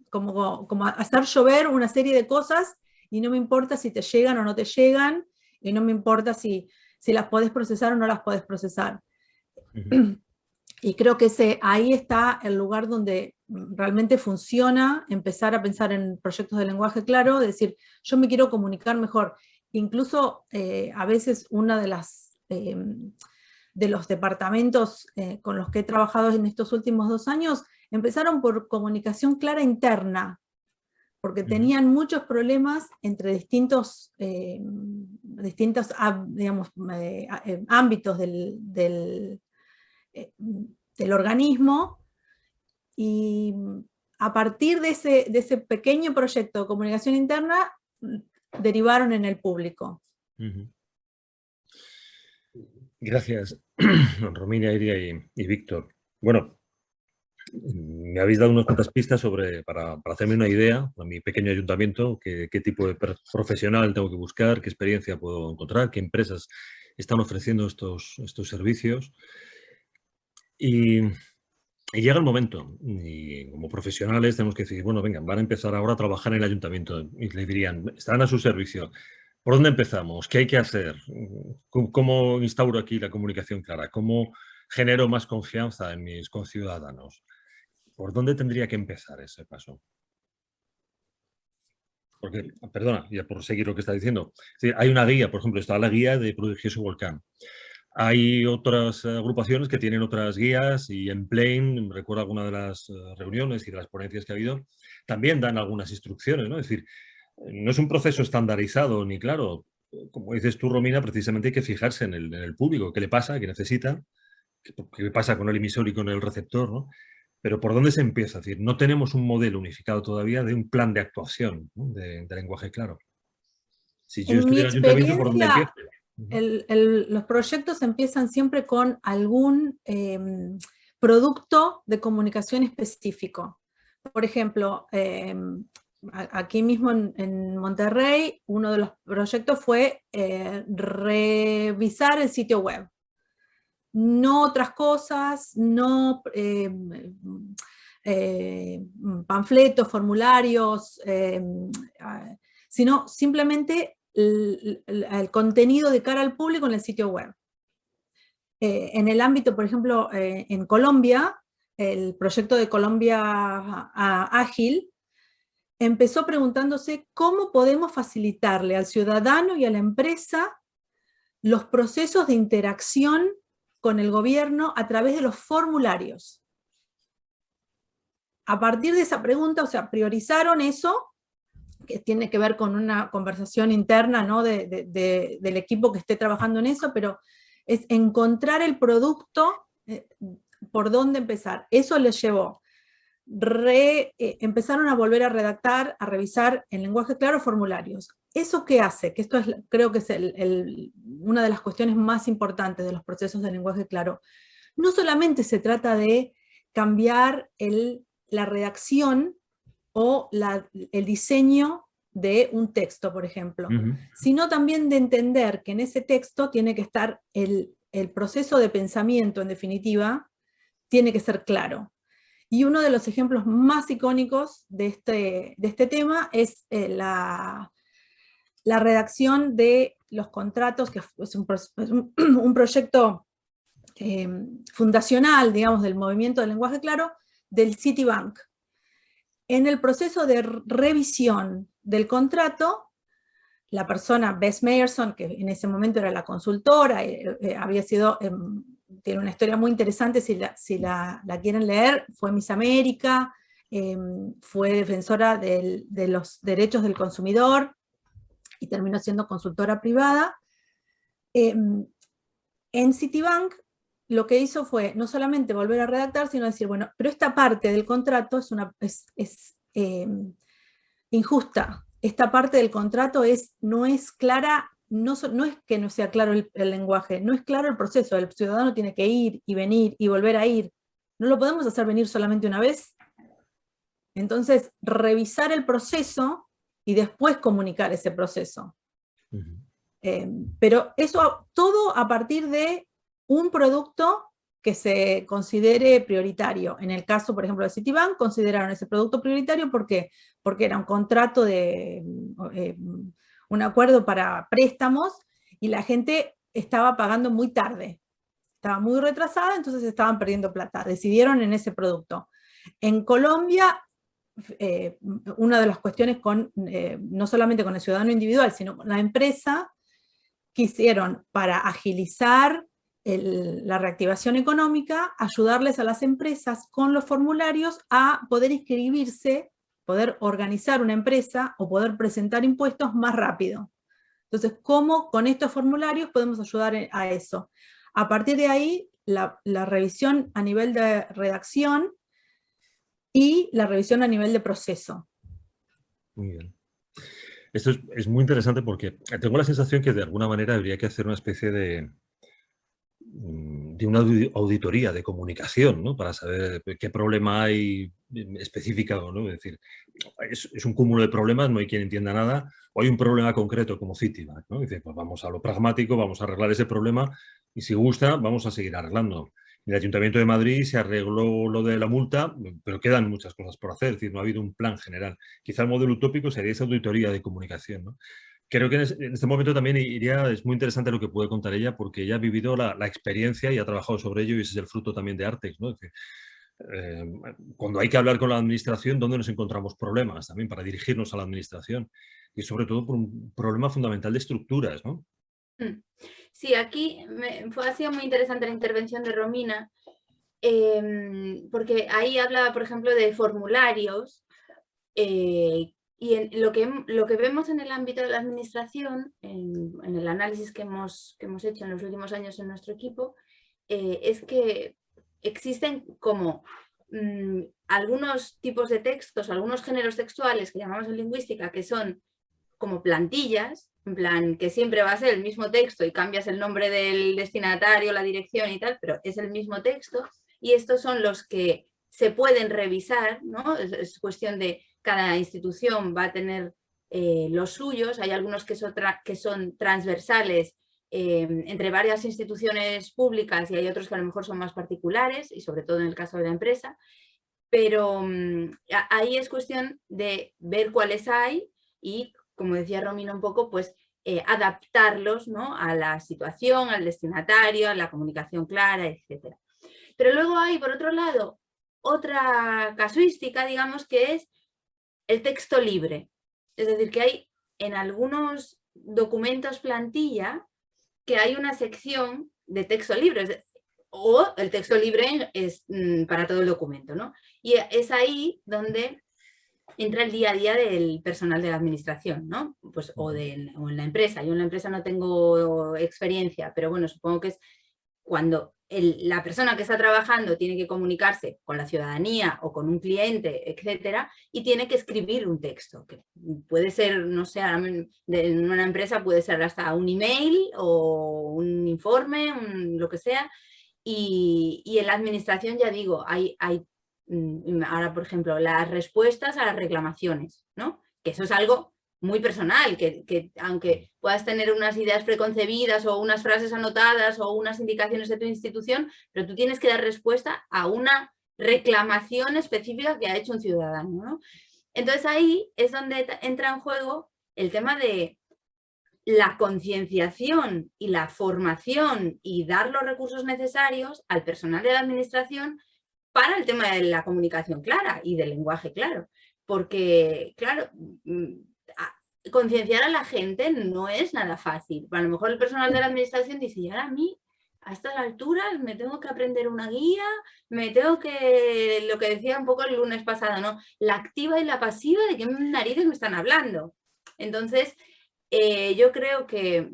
como hacer llover una serie de cosas y no me importa si te llegan o no te llegan, y no me importa si las podés procesar o no las podés procesar. Y creo que ahí está el lugar donde realmente funciona empezar a pensar en proyectos de lenguaje claro, decir, yo me quiero comunicar mejor. Incluso a veces una de los departamentos con los que he trabajado en estos últimos 2 años, empezaron por comunicación clara interna, porque tenían muchos problemas entre distintos digamos, ámbitos del organismo, y a partir de ese pequeño proyecto de comunicación interna, derivaron en el público. Gracias, Romina, Iria y Víctor. Bueno, me habéis dado unas cuantas pistas para hacerme una idea, a mi pequeño ayuntamiento, qué tipo de profesional tengo que buscar, qué experiencia puedo encontrar, qué empresas están ofreciendo estos servicios. Y llega el momento, y como profesionales tenemos que decir, bueno, venga, van a empezar ahora a trabajar en el ayuntamiento, y le dirían, están a su servicio. ¿Por dónde empezamos? ¿Qué hay que hacer? ¿Cómo instauro aquí la comunicación clara? ¿Cómo genero más confianza en mis conciudadanos? ¿Por dónde tendría que empezar ese paso? Porque, perdona, ya por seguir lo que está diciendo, hay una guía, por ejemplo, está la guía de Prodigioso Volcán. Hay otras agrupaciones que tienen otras guías, y en Plain, recuerdo alguna de las reuniones y de las ponencias que ha habido, también dan algunas instrucciones, ¿no? Es decir, no es un proceso estandarizado ni claro. Como dices tú, Romina, precisamente hay que fijarse en el público, qué le pasa, qué necesita, qué pasa con el emisor y con el receptor, ¿no? Pero ¿por dónde se empieza? Es decir, no tenemos un modelo unificado todavía de un plan de actuación, ¿no? de lenguaje claro. Si yo estuviera en el ayuntamiento, ¿por dónde empiezo? Los proyectos empiezan siempre con algún producto de comunicación específico. Por ejemplo, aquí mismo en Monterrey, uno de los proyectos fue revisar el sitio web. No otras cosas, no panfletos, formularios, sino simplemente el contenido de cara al público en el sitio web. En el ámbito, por ejemplo, en Colombia, el proyecto de Colombia Ágil empezó preguntándose cómo podemos facilitarle al ciudadano y a la empresa los procesos de interacción con el gobierno a través de los formularios. A partir de esa pregunta, o sea, priorizaron eso, que tiene que ver con una conversación interna, ¿no? del equipo que esté trabajando en eso, pero es encontrar el producto, por dónde empezar. Eso les llevó. Empezaron a volver a redactar, a revisar en lenguaje claro formularios. ¿Eso qué hace? Que esto creo que es una de las cuestiones más importantes de los procesos de lenguaje claro. No solamente se trata de cambiar la redacción o el diseño de un texto, por ejemplo, sino también de entender que en ese texto tiene que estar el proceso de pensamiento, en definitiva, tiene que ser claro. Y uno de los ejemplos más icónicos de este tema es la redacción de los contratos, que es un proyecto fundacional, digamos, del movimiento del lenguaje claro, del Citibank. En el proceso de revisión del contrato, la persona, Bess Meyerson, que en ese momento era la consultora, había sido, tiene una historia muy interesante, si la quieren leer, fue Miss América, fue defensora de los derechos del consumidor, y terminó siendo consultora privada. En Citibank, lo que hizo fue no solamente volver a redactar, sino decir, bueno, pero esta parte del contrato es injusta. Esta parte del contrato no es clara, no es que no sea claro el lenguaje, no es claro el proceso, el ciudadano tiene que ir y venir y volver a ir. No lo podemos hacer venir solamente una vez. Entonces, revisar el proceso y después comunicar ese proceso. Pero eso todo a partir de un producto que se considere prioritario. En el caso, por ejemplo, de Citibank, consideraron ese producto prioritario porque era un contrato un acuerdo para préstamos, y la gente estaba pagando muy tarde, estaba muy retrasada, entonces estaban perdiendo plata. Decidieron en ese producto. En Colombia, una de las cuestiones no solamente con el ciudadano individual, sino con la empresa, quisieron, para agilizar la reactivación económica, ayudarles a las empresas con los formularios a poder inscribirse, poder organizar una empresa o poder presentar impuestos más rápido. Entonces, ¿cómo con estos formularios podemos ayudar a eso? A partir de ahí, la revisión a nivel de redacción y la revisión a nivel de proceso. Muy bien. Esto es muy interesante porque tengo la sensación que de alguna manera habría que hacer una especie de una auditoría de comunicación, ¿no? Para saber qué problema hay específica, ¿no? Es decir, es un cúmulo de problemas, no hay quien entienda nada, o hay un problema concreto como Citibank, ¿no? Dice, pues vamos a lo pragmático, vamos a arreglar ese problema y si gusta, vamos a seguir arreglando. En el Ayuntamiento de Madrid se arregló lo de la multa, pero quedan muchas cosas por hacer, es decir, no ha habido un plan general. Quizá el modelo utópico sería esa auditoría de comunicación, ¿no? Creo que en este momento también es muy interesante lo que puede contar ella, porque ella ha vivido la experiencia y ha trabajado sobre ello, y ese es el fruto también de Artex, ¿no? Es decir, cuando hay que hablar con la administración, ¿dónde nos encontramos problemas también para dirigirnos a la administración? Y sobre todo por un problema fundamental de estructuras, ¿no? Sí, aquí ha sido muy interesante la intervención de Romina, porque ahí hablaba, por ejemplo, de formularios, y lo que vemos en el ámbito de la administración, en el análisis que hemos hecho en los últimos años en nuestro equipo, es que existen como algunos tipos de textos, algunos géneros textuales que llamamos en lingüística, que son como plantillas, en plan que siempre va a ser el mismo texto y cambias el nombre del destinatario, la dirección y tal, pero es el mismo texto, y estos son los que se pueden revisar, ¿no? Es cuestión de cada institución va a tener los suyos, hay algunos que son transversales entre varias instituciones públicas y hay otros que a lo mejor son más particulares, y sobre todo en el caso de la empresa, pero ahí es cuestión de ver cuáles hay y como decía Romina un poco, pues adaptarlos, ¿no?, a la situación, al destinatario, a la comunicación clara, etc. Pero luego hay, por otro lado, otra casuística, digamos, que es el texto libre. Es decir, que hay en algunos documentos plantilla que hay una sección de texto libre, o el texto libre es para todo el documento, ¿no? Y es ahí donde entra el día a día del personal de la administración, ¿no? Pues, o en la empresa. Yo en la empresa no tengo experiencia, pero bueno, supongo que es cuando la persona que está trabajando tiene que comunicarse con la ciudadanía o con un cliente, etcétera, y tiene que escribir un texto, que puede ser, no sé, en una empresa puede ser hasta un email o un informe, lo que sea, y en la administración, ya digo, hay ahora, por ejemplo, las respuestas a las reclamaciones, ¿no? Que eso es algo muy personal, que aunque puedas tener unas ideas preconcebidas o unas frases anotadas o unas indicaciones de tu institución, pero tú tienes que dar respuesta a una reclamación específica que ha hecho un ciudadano, ¿no? Entonces ahí es donde entra en juego el tema de la concienciación y la formación y dar los recursos necesarios al personal de la administración para el tema de la comunicación clara y del lenguaje claro. Porque, claro, concienciar a la gente no es nada fácil. A lo mejor el personal de la administración dice, y ahora a mí, a estas alturas, me tengo que aprender una guía, me tengo que, lo que decía un poco el lunes pasado, ¿no? La activa y la pasiva de qué narices me están hablando. Entonces, yo creo que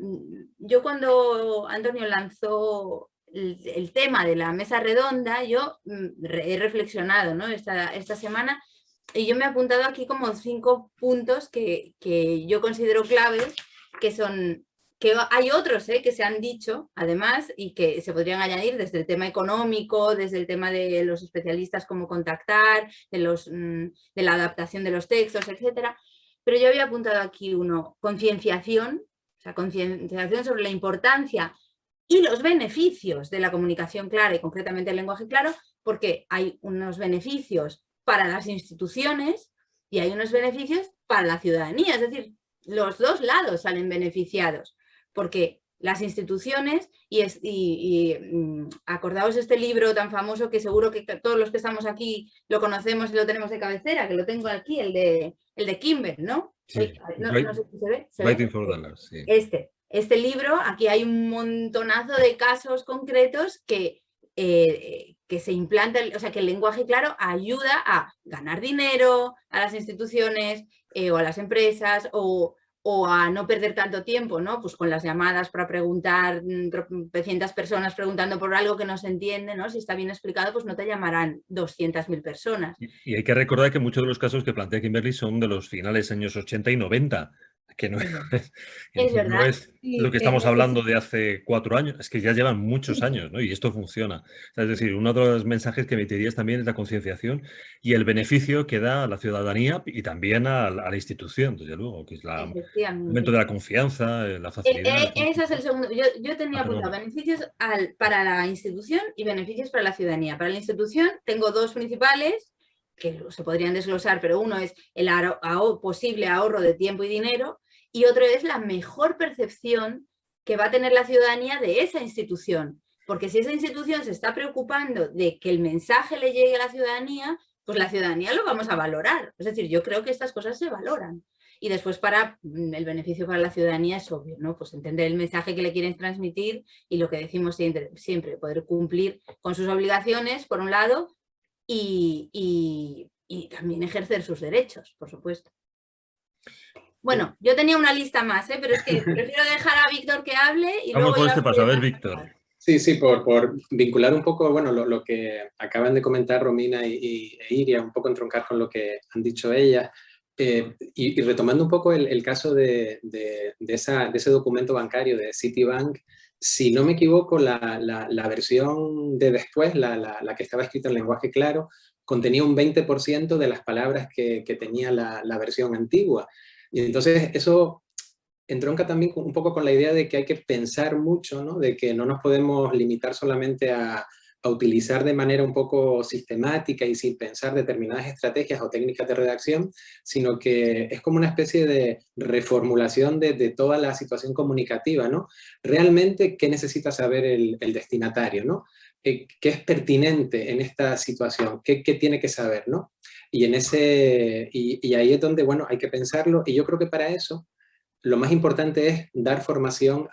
yo cuando Antonio lanzó el tema de la mesa redonda, yo he reflexionado, ¿no?, esta semana, y yo me he apuntado aquí como 5 puntos que yo considero claves, que son, que hay otros que se han dicho además y que se podrían añadir desde el tema económico, desde el tema de los especialistas, cómo contactar, de la adaptación de los textos, etcétera. Pero yo había apuntado aquí uno, concienciación, o sea, concienciación sobre la importancia y los beneficios de la comunicación clara y concretamente el lenguaje claro, porque hay unos beneficios para las instituciones y hay unos beneficios para la ciudadanía, es decir, los dos lados salen beneficiados, porque las instituciones, acordaos este libro tan famoso que seguro que todos los que estamos aquí lo conocemos y lo tenemos de cabecera, que lo tengo aquí, el de Kimber, ¿no? Sí. No sé si se ve. Writing for Dollars, sí. Este libro, aquí hay un montonazo de casos concretos que se implanta, o sea, que el lenguaje claro ayuda a ganar dinero a las instituciones o a las empresas o a no perder tanto tiempo, ¿no? Pues con las llamadas para preguntar, 300 personas preguntando por algo que no se entiende, ¿no? Si está bien explicado, pues no te llamarán 200.000 personas. Y hay que recordar que muchos de los casos que plantea Kimberly son de los finales años 80 y 90. Que no es lo que estamos hablando de hace 4 años, es que ya llevan muchos años, ¿no? Y esto funciona. O sea, es decir, uno de los mensajes que emitirías también es la concienciación y el beneficio que da a la ciudadanía y también a la institución, desde luego, que es el momento de la confianza, la facilidad. Ese es el segundo. Yo tenía apuntado beneficios para la institución y beneficios para la ciudadanía. Para la institución tengo 2 principales, que se podrían desglosar, pero uno es el posible ahorro de tiempo y dinero, y otro es la mejor percepción que va a tener la ciudadanía de esa institución. Porque si esa institución se está preocupando de que el mensaje le llegue a la ciudadanía, pues la ciudadanía lo vamos a valorar. Es decir, yo creo que estas cosas se valoran. Y después el beneficio para la ciudadanía es obvio, ¿no? Pues entender el mensaje que le quieren transmitir y lo que decimos siempre, poder cumplir con sus obligaciones, por un lado, y también ejercer sus derechos, por supuesto. Bueno, yo tenía una lista más, pero es que prefiero dejar a Víctor que hable. Y vamos luego con este paso, a ver, Víctor. Sí, por vincular un poco, bueno, lo que acaban de comentar Romina e Iria, un poco entroncar con lo que han dicho ellas, y retomando un poco el caso de ese documento bancario de Citibank, si no me equivoco, la versión de después, la que estaba escrita en lenguaje claro, contenía un 20% de las palabras que tenía la versión antigua. Y entonces eso entronca también un poco con la idea de que hay que pensar mucho, ¿no? De que no nos podemos limitar solamente a a utilizar de manera un poco sistemática y sin pensar determinadas estrategias o técnicas de redacción, sino que es como una especie de reformulación de toda la situación comunicativa, ¿no? Realmente, ¿qué necesita saber el destinatario, ¿no? ¿Qué es pertinente en esta situación? ¿Qué tiene que saber, ¿no? Y ahí es donde, bueno, hay que pensarlo, y yo creo que para eso lo más importante es dar formación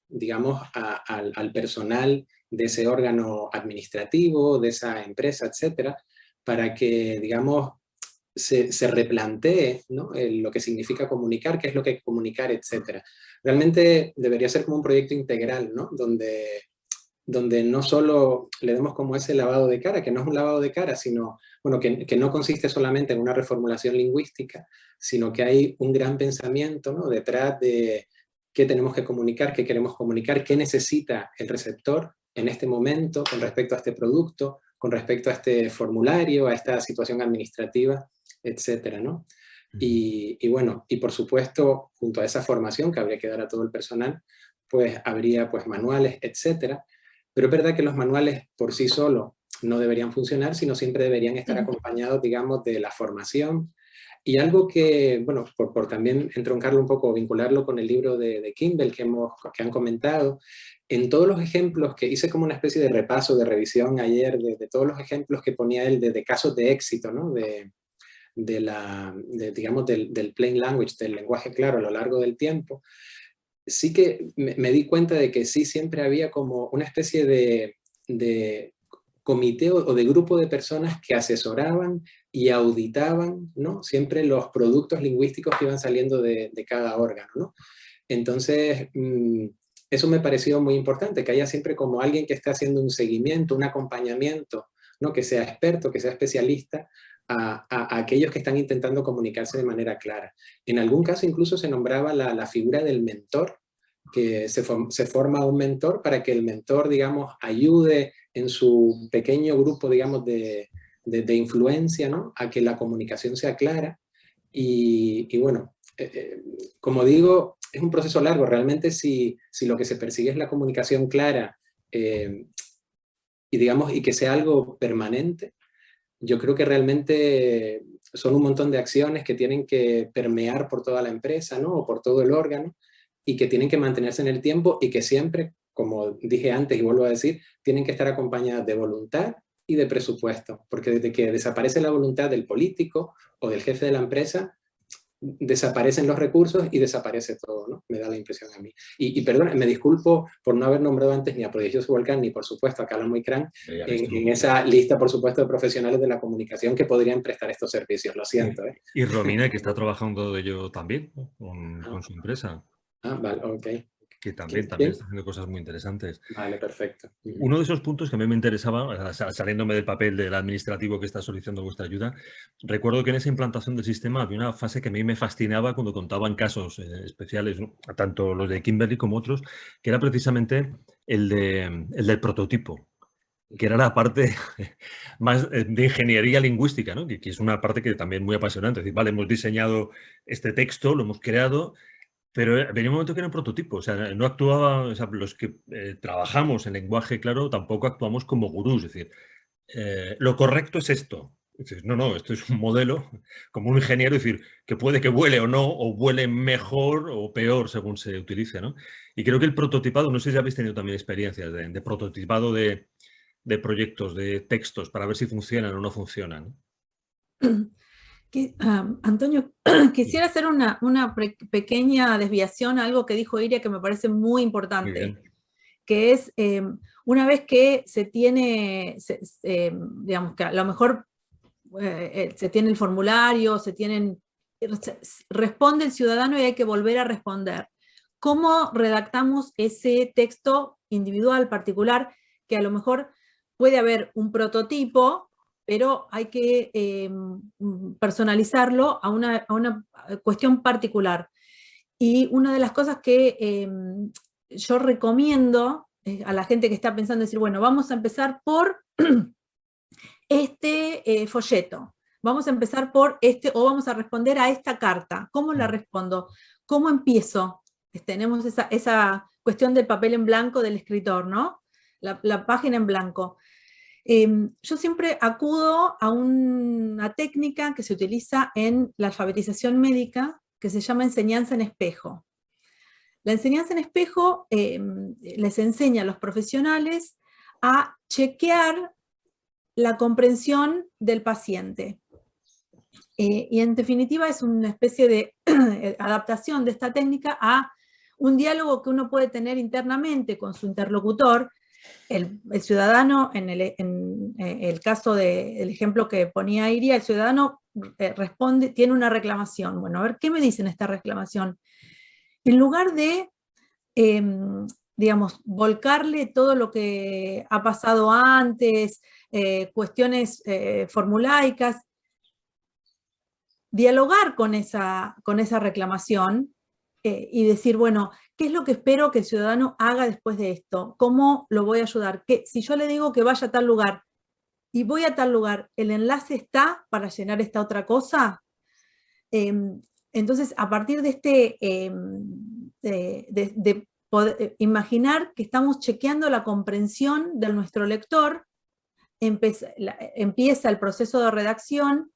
digamos, al personal de ese órgano administrativo, de esa empresa, etcétera, para que, digamos, se replantee, ¿no? Lo que significa comunicar, qué es lo que hay que comunicar, etcétera. Realmente debería ser como un proyecto integral, ¿no? Donde no solo le demos como ese lavado de cara, que no es un lavado de cara, sino, bueno, que no consiste solamente en una reformulación lingüística, sino que hay un gran pensamiento, ¿no? Detrás de qué tenemos que comunicar, qué queremos comunicar, qué necesita el receptor en este momento con respecto a este producto, con respecto a este formulario, a esta situación administrativa, etcétera, ¿no? Y bueno, y por supuesto, junto a esa formación que habría que dar a todo el personal, pues habría pues manuales, etcétera. Pero es verdad que los manuales por sí solos no deberían funcionar, sino siempre deberían estar acompañados, digamos, de la formación. Y algo que, bueno, por también entroncarlo un poco, vincularlo con el libro de Kimball que han comentado, en todos los ejemplos que hice como una especie de repaso, de revisión ayer, de todos los ejemplos que ponía él de casos de éxito, ¿no? Digamos, del plain language, del lenguaje claro a lo largo del tiempo, sí que me di cuenta de que sí siempre había como una especie de comité o de grupo de personas que asesoraban y auditaban, ¿no? Siempre los productos lingüísticos que iban saliendo de cada órgano, ¿no? Entonces, eso me pareció muy importante, que haya siempre como alguien que esté haciendo un seguimiento, un acompañamiento, ¿no? Que sea experto, que sea especialista, a aquellos que están intentando comunicarse de manera clara. En algún caso incluso se nombraba la figura del mentor, que se forma un mentor para que el mentor, digamos, ayude en su pequeño grupo, digamos, de influencia, ¿no? A que la comunicación sea clara. Y bueno, como digo, es un proceso largo. Realmente si lo que se persigue es la comunicación clara y, digamos, y que sea algo permanente, yo creo que realmente son un montón de acciones que tienen que permear por toda la empresa, ¿no? O por todo el órgano, y que tienen que mantenerse en el tiempo y que siempre, como dije antes y vuelvo a decir, tienen que estar acompañadas de voluntad y de presupuesto, porque desde que desaparece la voluntad del político o del jefe de la empresa, desaparecen los recursos y desaparece todo, ¿no? Me da la impresión a mí. Y perdón, me disculpo por no haber nombrado antes ni a Prodigioso Volcán ni, por supuesto, a Calamo y Cran en esa lista, por supuesto, de profesionales de la comunicación que podrían prestar estos servicios. Lo siento, ¿eh? Y Romina, que está trabajando de ello también, ¿no? con su empresa. Vale, ok. Que también está haciendo cosas muy interesantes. Vale, perfecto. Uno de esos puntos que a mí me interesaba, saliéndome del papel del administrativo que está solicitando vuestra ayuda, recuerdo que en esa implantación del sistema había una fase que a mí me fascinaba cuando contaban casos especiales, ¿no? Tanto los de Kimberly como otros, que era precisamente el del prototipo, que era la parte más de ingeniería lingüística, ¿no? Que es una parte que también muy apasionante. Es decir, vale, hemos diseñado este texto, lo hemos creado, pero venía un momento que era un prototipo, o sea, no actuaba, o sea, los que trabajamos en lenguaje claro tampoco actuamos como gurús, es decir, lo correcto es esto. Dices, no, esto es un modelo, como un ingeniero, es decir, que puede que vuele o no, o vuele mejor o peor según se utilice, ¿no? Y creo que el prototipado, no sé si habéis tenido también experiencias de prototipado de proyectos, de textos, para ver si funcionan o no funcionan. Antonio, quisiera hacer una pequeña desviación a algo que dijo Iria que me parece muy importante, que es una vez que se tiene, digamos que a lo mejor se tiene el formulario, responde el ciudadano y hay que volver a responder. ¿Cómo redactamos ese texto individual, particular, que a lo mejor puede haber un prototipo, pero hay que personalizarlo a una cuestión particular? Y una de las cosas que yo recomiendo a la gente que está pensando, decir, bueno, vamos a empezar por este folleto, vamos a empezar por este, o vamos a responder a esta carta. ¿Cómo la respondo? ¿Cómo empiezo? Tenemos esa cuestión del papel en blanco del escritor, ¿no? la página en blanco. Yo siempre acudo a una técnica que se utiliza en la alfabetización médica, que se llama enseñanza en espejo. La enseñanza en espejo les enseña a los profesionales a chequear la comprensión del paciente. Y en definitiva es una especie de adaptación de esta técnica a un diálogo que uno puede tener internamente con su interlocutor. El ciudadano, en el caso del ejemplo que ponía Iria, el ciudadano responde, tiene una reclamación. Bueno, a ver, ¿qué me dicen esta reclamación? En lugar de, digamos, volcarle todo lo que ha pasado antes, cuestiones formulaicas, dialogar con esa reclamación y decir, bueno, ¿qué es lo que espero que el ciudadano haga después de esto? ¿Cómo lo voy a ayudar? Si yo le digo que vaya a tal lugar y voy a tal lugar, ¿el enlace está para llenar esta otra cosa? Entonces, a partir de poder imaginar que estamos chequeando la comprensión de nuestro lector, empieza el proceso de redacción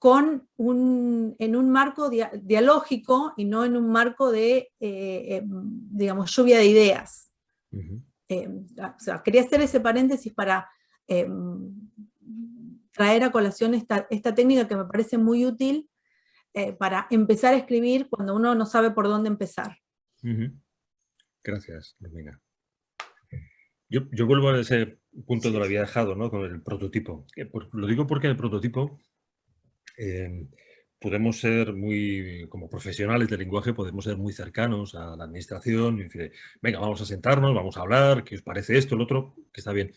en un marco dialógico y no en un marco de, digamos, lluvia de ideas. O sea, quería hacer ese paréntesis para traer a colación esta técnica que me parece muy útil para empezar a escribir cuando uno no sabe por dónde empezar. Gracias, Romina. Yo vuelvo a ese punto donde lo había dejado, ¿no? Con el prototipo. Lo digo porque el prototipo podemos ser como profesionales del lenguaje, podemos ser muy cercanos a la administración y decir, venga, vamos a sentarnos, vamos a hablar, ¿qué os parece esto, el otro? Que está bien.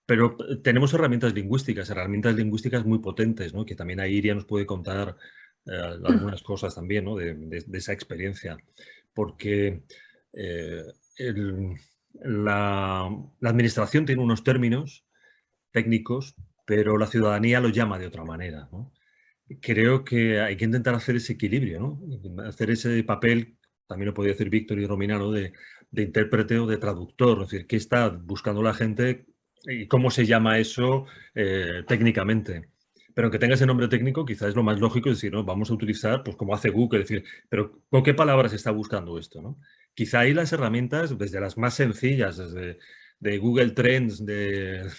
Pero tenemos herramientas lingüísticas muy potentes, ¿no? Que también ahí Iria nos puede contar algunas cosas también, ¿no? de esa experiencia. Porque la administración tiene unos términos técnicos, pero la ciudadanía lo llama de otra manera, ¿no? Creo que hay que intentar hacer ese equilibrio, ¿no? Hacer ese papel, también lo podía decir Víctor y Romina, ¿no? de intérprete o de traductor, es decir, qué está buscando la gente y cómo se llama eso técnicamente. Pero aunque tenga ese nombre técnico, quizás es lo más lógico decir, ¿no? Vamos a utilizar, pues como hace Google, decir, pero ¿con qué palabras está buscando esto, ¿no? Quizá ahí las herramientas, desde las más sencillas, desde de Google Trends, de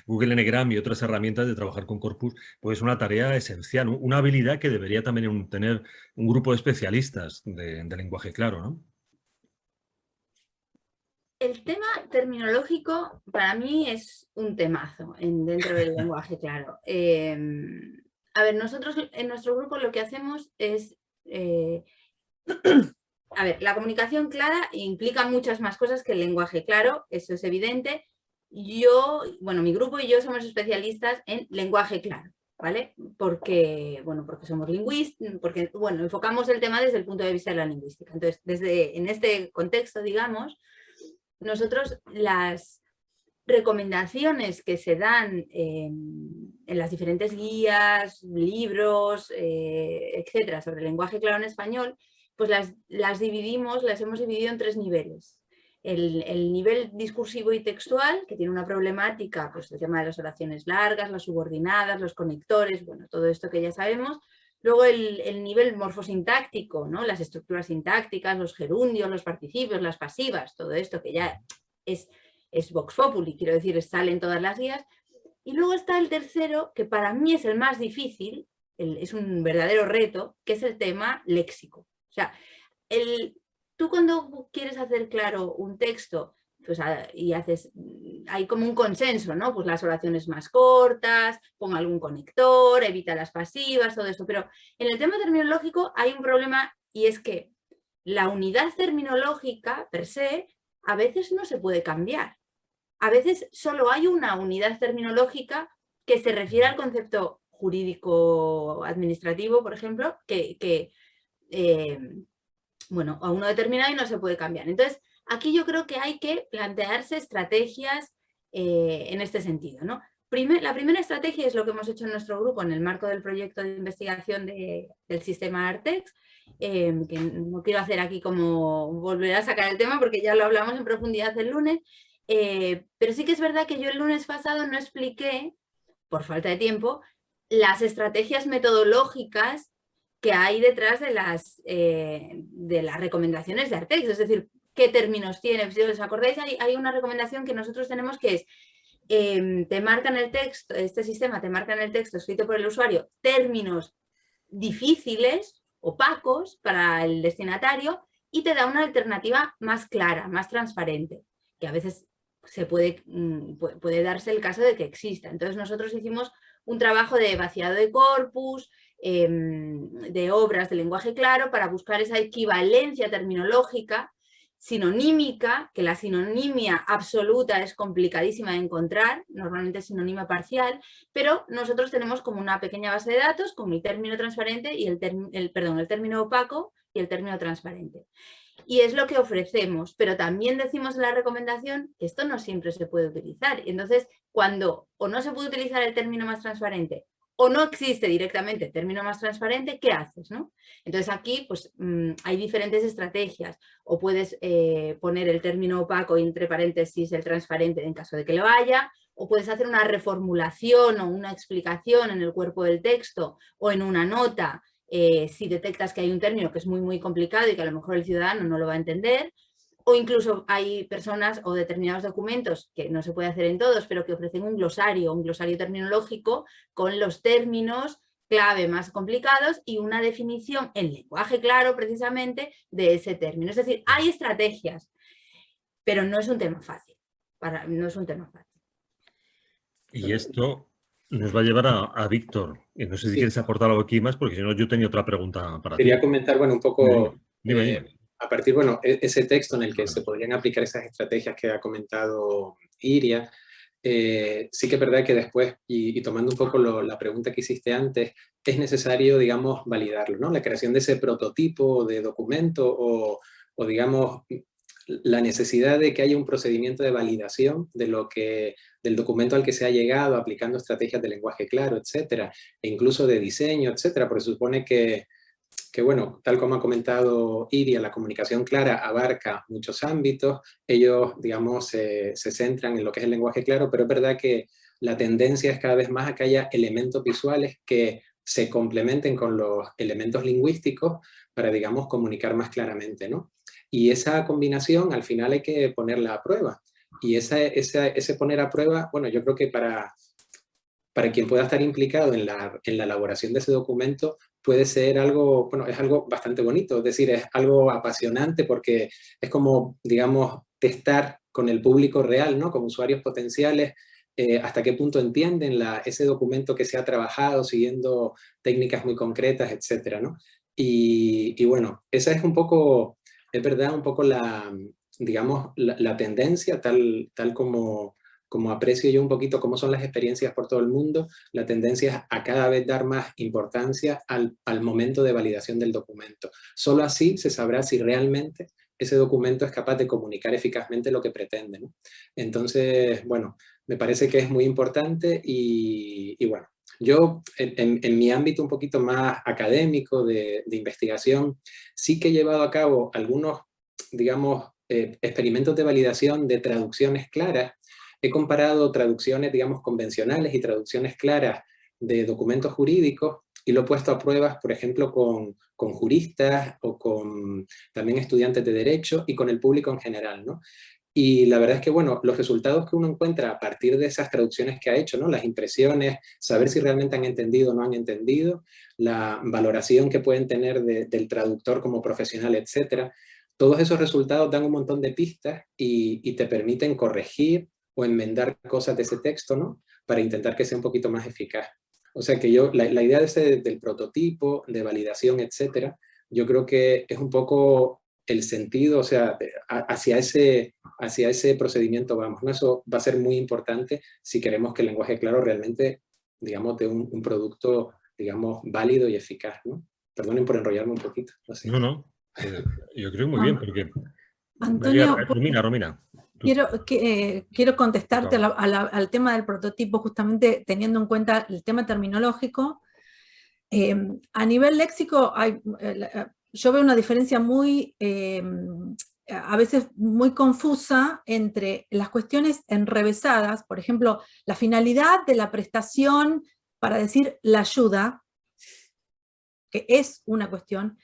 Google Ngram y otras herramientas de trabajar con corpus, pues es una tarea esencial, ¿no? Una habilidad que debería también tener un grupo de especialistas de lenguaje claro, ¿no? El tema terminológico para mí es un temazo dentro del lenguaje claro. A ver, nosotros en nuestro grupo lo que hacemos es... a ver, la comunicación clara implica muchas más cosas que el lenguaje claro, eso es evidente. Mi grupo y yo somos especialistas en lenguaje claro, ¿vale? Porque somos lingüistas, porque, enfocamos el tema desde el punto de vista de la lingüística. Entonces, en este contexto, digamos, nosotros las recomendaciones que se dan en las diferentes guías, libros, etcétera, sobre el lenguaje claro en español, pues las hemos dividido en 3 niveles. El nivel discursivo y textual, que tiene una problemática, pues el tema de las oraciones largas, las subordinadas, los conectores, bueno, todo esto que ya sabemos. Luego el nivel morfosintáctico, ¿no? Las estructuras sintácticas, los gerundios, los participios, las pasivas, todo esto que ya es Vox Populi, quiero decir, sale en todas las guías. Y luego está el tercero, que para mí es el más difícil, es un verdadero reto, que es el tema léxico. O sea, tú cuando quieres hacer claro un texto, pues, hay como un consenso, ¿no? Pues las oraciones más cortas, pon algún conector, evita las pasivas, todo eso. Pero en el tema terminológico hay un problema y es que la unidad terminológica per se a veces no se puede cambiar. A veces solo hay una unidad terminológica que se refiere al concepto jurídico administrativo, por ejemplo, a uno determinado y no se puede cambiar. Entonces, aquí yo creo que hay que plantearse estrategias en este sentido, ¿no? La primera estrategia es lo que hemos hecho en nuestro grupo en el marco del proyecto de investigación del sistema Artex, que no quiero hacer aquí como volver a sacar el tema porque ya lo hablamos en profundidad el lunes, Pero sí que es verdad que yo el lunes pasado no expliqué, por falta de tiempo, las estrategias metodológicas que hay detrás de las recomendaciones de Artex, es decir, qué términos tiene. Si os acordáis, hay una recomendación que nosotros tenemos que es, te marcan el texto, este sistema te marca en el texto escrito por el usuario términos difíciles, opacos para el destinatario, y te da una alternativa más clara, más transparente, que a veces puede darse el caso de que exista. Entonces nosotros hicimos un trabajo de vaciado de corpus, de obras de lenguaje claro, para buscar esa equivalencia terminológica, sinonímica, que la sinonimia absoluta es complicadísima de encontrar, normalmente es sinonimia parcial, pero nosotros tenemos como una pequeña base de datos con el término transparente y el término opaco y el término transparente. Y es lo que ofrecemos, pero también decimos en la recomendación que esto no siempre se puede utilizar. Entonces, cuando o no se puede utilizar el término más transparente o no existe directamente el término más transparente, ¿qué haces, no? Entonces aquí pues, hay diferentes estrategias. O puedes poner el término opaco y entre paréntesis el transparente en caso de que lo haya, o puedes hacer una reformulación o una explicación en el cuerpo del texto o en una nota, si detectas que hay un término que es muy, muy complicado y que a lo mejor el ciudadano no lo va a entender. O incluso hay personas o determinados documentos, que no se puede hacer en todos, pero que ofrecen un glosario terminológico con los términos clave más complicados y una definición en lenguaje claro precisamente de ese término. Es decir, hay estrategias, pero no es un tema fácil. No es un tema fácil. Y esto nos va a llevar a Víctor. Y no sé si quieres aportar algo aquí más, porque si no yo tenía otra pregunta para ti. Quería comentar, bueno, un poco... Dime. A partir, bueno, ese texto en el que se podrían aplicar esas estrategias que ha comentado Iria, sí que es verdad que después, y tomando un poco la pregunta que hiciste antes, es necesario, digamos, validarlo, ¿no? La creación de ese prototipo de documento o digamos, la necesidad de que haya un procedimiento de validación del documento al que se ha llegado, aplicando estrategias de lenguaje claro, etcétera, e incluso de diseño, etcétera, porque se supone que bueno, tal como ha comentado Iria, la comunicación clara abarca muchos ámbitos. Ellos, digamos, se centran en lo que es el lenguaje claro, pero es verdad que la tendencia es cada vez más a que haya elementos visuales que se complementen con los elementos lingüísticos para, digamos, comunicar más claramente, ¿no? Y esa combinación, al final hay que ponerla a prueba. Y ese poner a prueba, bueno, yo creo que para quien pueda estar implicado en la elaboración de ese documento, puede ser algo, bueno, es algo bastante bonito, es decir, es algo apasionante porque es como, digamos, testar con el público real, ¿no? Con usuarios potenciales, hasta qué punto entienden ese documento que se ha trabajado siguiendo técnicas muy concretas, etcétera, ¿no? Y bueno, esa es un poco, es verdad, un poco digamos, la tendencia, tal como aprecio yo un poquito cómo son las experiencias por todo el mundo, la tendencia es a cada vez dar más importancia al momento de validación del documento. Solo así se sabrá si realmente ese documento es capaz de comunicar eficazmente lo que pretende, ¿no? Entonces, bueno, me parece que es muy importante y bueno, yo en mi ámbito un poquito más académico de investigación, sí que he llevado a cabo algunos, digamos, experimentos de validación de traducciones claras. He comparado traducciones, digamos, convencionales y traducciones claras de documentos jurídicos y lo he puesto a pruebas, por ejemplo, con juristas o con también estudiantes de derecho y con el público en general, ¿no? Y la verdad es que, bueno, los resultados que uno encuentra a partir de esas traducciones que ha hecho, ¿no? Las impresiones, saber si realmente han entendido o no han entendido, la valoración que pueden tener del traductor como profesional, etcétera. Todos esos resultados dan un montón de pistas y te permiten corregir o enmendar cosas de ese texto, ¿no? Para intentar que sea un poquito más eficaz. O sea que yo, la idea del prototipo, de validación, etcétera, yo creo que es un poco el sentido, o sea, hacia ese procedimiento vamos, ¿no? Eso va a ser muy importante si queremos que el lenguaje claro realmente, digamos, dé un producto, digamos, válido y eficaz, ¿no? Perdonen por enrollarme un poquito. Así. No. Yo creo muy bien, porque... Antonio, Romina. Quiero contestarte al tema del prototipo, justamente teniendo en cuenta el tema terminológico. A nivel léxico, yo veo una diferencia muy a veces muy confusa entre las cuestiones enrevesadas, por ejemplo, la finalidad de la prestación para decir la ayuda, que es una cuestión,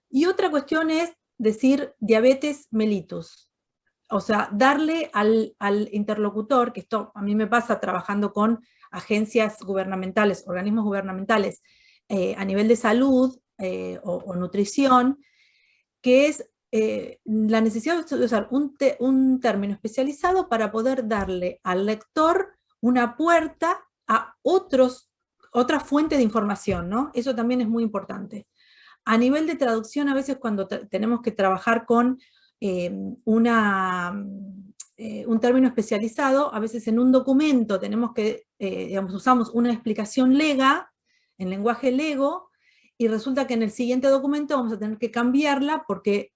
y otra cuestión es decir diabetes mellitus. O sea, darle al interlocutor, que esto a mí me pasa trabajando con agencias gubernamentales, organismos gubernamentales a nivel de salud o nutrición, que es la necesidad de usar un término especializado para poder darle al lector una puerta a otra fuente de información, ¿no? Eso también es muy importante. A nivel de traducción, a veces cuando tenemos que trabajar con un término especializado, a veces en un documento tenemos que, digamos, usamos una explicación lega, en lenguaje lego, y resulta que en el siguiente documento vamos a tener que cambiarla porque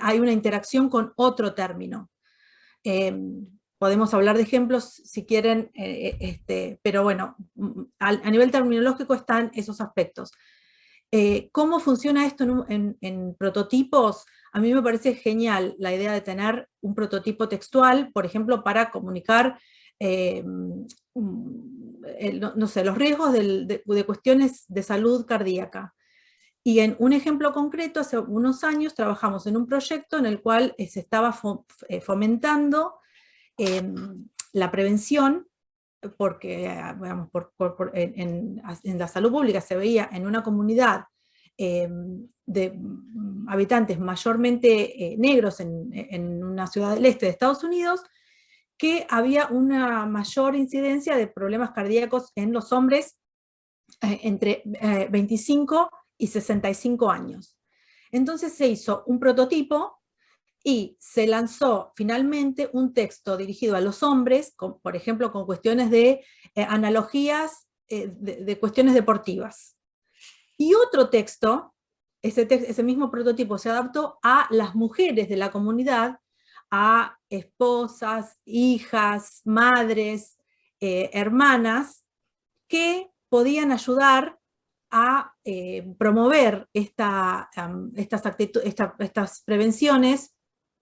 hay una interacción con otro término. Podemos hablar de ejemplos si quieren, pero bueno, a nivel terminológico están esos aspectos. ¿Cómo funciona esto en prototipos? A mí me parece genial la idea de tener un prototipo textual, por ejemplo, para comunicar, no sé, los riesgos de cuestiones de salud cardíaca. Y en un ejemplo concreto, hace unos años trabajamos en un proyecto en el cual se estaba fomentando la prevención, porque digamos, en la salud pública se veía en una comunidad de habitantes mayormente negros en una ciudad del este de Estados Unidos, que había una mayor incidencia de problemas cardíacos en los hombres entre 25 y 65 años. Entonces se hizo un prototipo y se lanzó finalmente un texto dirigido a los hombres, por ejemplo, con cuestiones de analogías de cuestiones deportivas. Y otro texto, ese mismo prototipo se adaptó a las mujeres de la comunidad, a esposas, hijas, madres, hermanas, que podían ayudar a promover estas prevenciones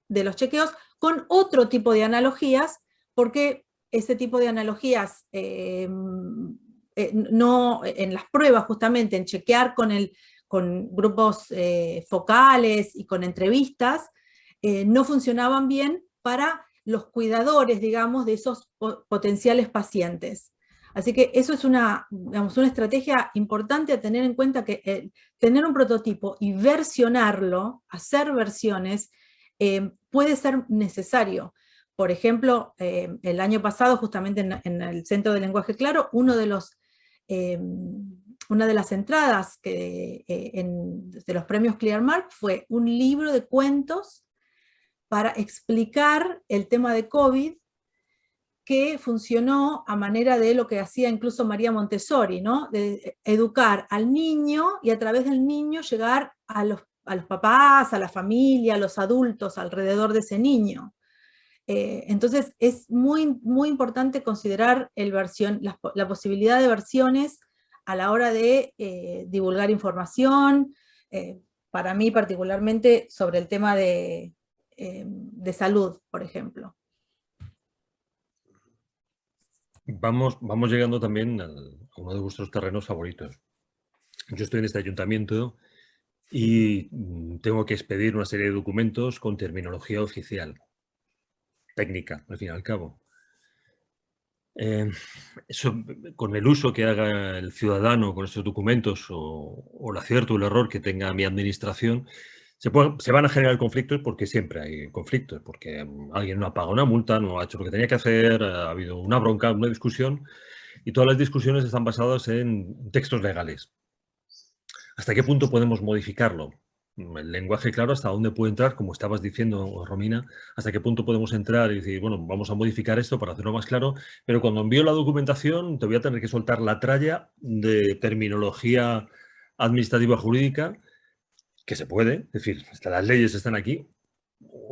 de los chequeos con otro tipo de analogías, porque ese tipo de analogías no, en las pruebas justamente, en chequear con grupos focales y con entrevistas, no funcionaban bien para los cuidadores, digamos, de esos potenciales pacientes. Así que eso es digamos, una estrategia importante a tener en cuenta, que tener un prototipo y versionarlo, hacer versiones, puede ser necesario. Por ejemplo, el año pasado, justamente en el Centro de Lenguaje Claro, una de las entradas de los premios Clearmark fue un libro de cuentos para explicar el tema de COVID, que funcionó a manera de lo que hacía incluso María Montessori, ¿no? De educar al niño y a través del niño llegar a los papás, a la familia, a los adultos alrededor de ese niño. Entonces es muy, muy importante considerar la posibilidad de versiones a la hora de divulgar información, para mí particularmente sobre el tema de salud, por ejemplo. Vamos llegando también a uno de vuestros terrenos favoritos. Yo estoy en este ayuntamiento y tengo que expedir una serie de documentos con terminología oficial, técnica, al fin y al cabo. Eso, con el uso que haga el ciudadano con estos documentos o el acierto o el error que tenga mi administración, se van a generar conflictos, porque siempre hay conflictos, porque alguien no ha pagado una multa, no ha hecho lo que tenía que hacer, ha habido una bronca, una discusión, y todas las discusiones están basadas en textos legales. ¿Hasta qué punto podemos modificarlo? El lenguaje claro, ¿hasta dónde puede entrar? Como estabas diciendo, Romina, ¿hasta qué punto podemos entrar y decir, bueno, vamos a modificar esto para hacerlo más claro? Pero cuando envío la documentación te voy a tener que soltar la tralla de terminología administrativa jurídica, que se puede, es decir, las leyes están aquí,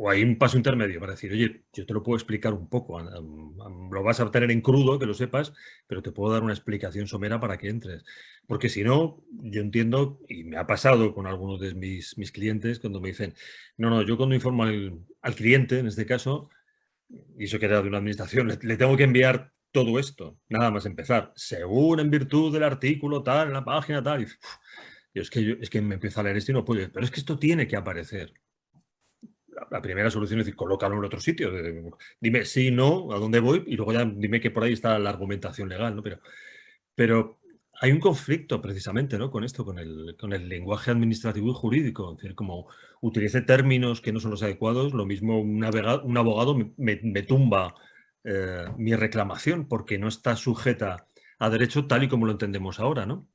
o hay un paso intermedio para decir, oye, yo te lo puedo explicar un poco, lo vas a tener en crudo, que lo sepas, pero te puedo dar una explicación somera para que entres. Porque si no, yo entiendo, y me ha pasado con algunos de mis clientes, cuando me dicen, no, yo cuando informo al cliente, en este caso, y eso que era de una administración, le tengo que enviar todo esto, nada más empezar, según en virtud del artículo tal, en la página tal, y es que me empiezo a leer esto y no puedo, pero es que esto tiene que aparecer. La primera solución es decir, colócalo en otro sitio. Dime sí, no, a dónde voy, y luego ya dime que por ahí está la argumentación legal, ¿no? Pero hay un conflicto precisamente, ¿no? Con esto, con el lenguaje administrativo y jurídico. Es decir, como utilice términos que no son los adecuados, lo mismo un abogado me tumba mi reclamación porque no está sujeta a derecho tal y como lo entendemos ahora, ¿no?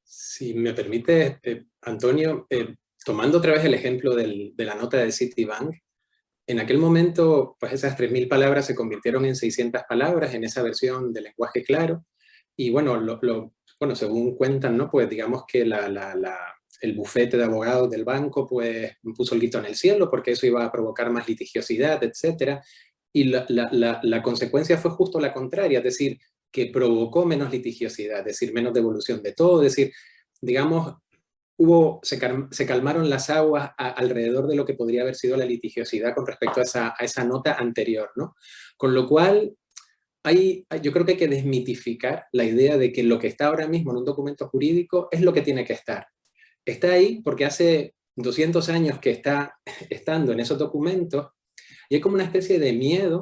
Si me permite, Antonio, tomando otra vez el ejemplo de la nota de Citibank, en aquel momento, pues esas 3.000 palabras se convirtieron en 600 palabras en esa versión de lenguaje claro. Y bueno, bueno, según cuentan, ¿no? Pues digamos que el bufete de abogados del banco pues puso el grito en el cielo porque eso iba a provocar más litigiosidad, etc. Y la consecuencia fue justo la contraria, es decir, que provocó menos litigiosidad, es decir, menos devolución de todo, es decir, digamos, se calmaron las aguas alrededor de lo que podría haber sido la litigiosidad con respecto a esa nota anterior, ¿no? Con lo cual, yo creo que hay que desmitificar la idea de que lo que está ahora mismo en un documento jurídico es lo que tiene que estar. Está ahí porque hace 200 años que está estando en esos documentos y hay como una especie de miedo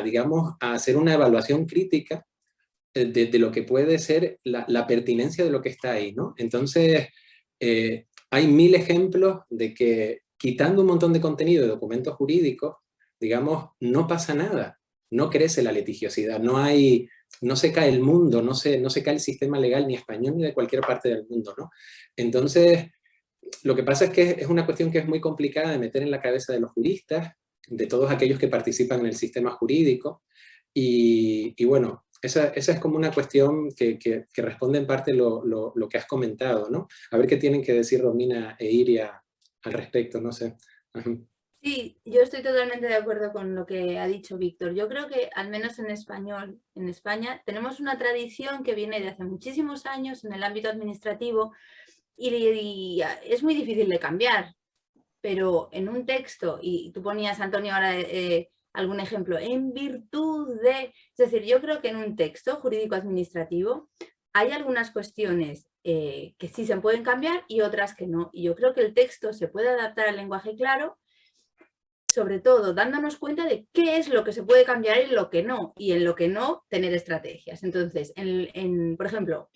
digamos, a hacer una evaluación crítica de lo que puede ser la pertinencia de lo que está ahí, ¿no? Entonces, hay 1000 ejemplos de que quitando un montón de contenido de documentos jurídicos, digamos, no pasa nada, no crece la litigiosidad, no se cae el mundo, no se cae el sistema legal ni español ni de cualquier parte del mundo, ¿no? Entonces, lo que pasa es que es una cuestión que es muy complicada de meter en la cabeza de los juristas, de todos aquellos que participan en el sistema jurídico, y bueno, esa es como una cuestión que responde en parte lo que has comentado, ¿no? A ver qué tienen que decir Romina e Iria al respecto, no sé. Sí, yo estoy totalmente de acuerdo con lo que ha dicho Víctor. Yo creo que, al menos en español, en España, tenemos una tradición que viene de hace muchísimos años en el ámbito administrativo y es muy difícil de cambiar. Pero en un texto, y tú ponías, Antonio, ahora algún ejemplo, en virtud de... Es decir, yo creo que en un texto jurídico-administrativo hay algunas cuestiones que sí se pueden cambiar y otras que no. Y yo creo que el texto se puede adaptar al lenguaje claro, sobre todo dándonos cuenta de qué es lo que se puede cambiar y lo que no. Y en lo que no, tener estrategias. Entonces, por ejemplo,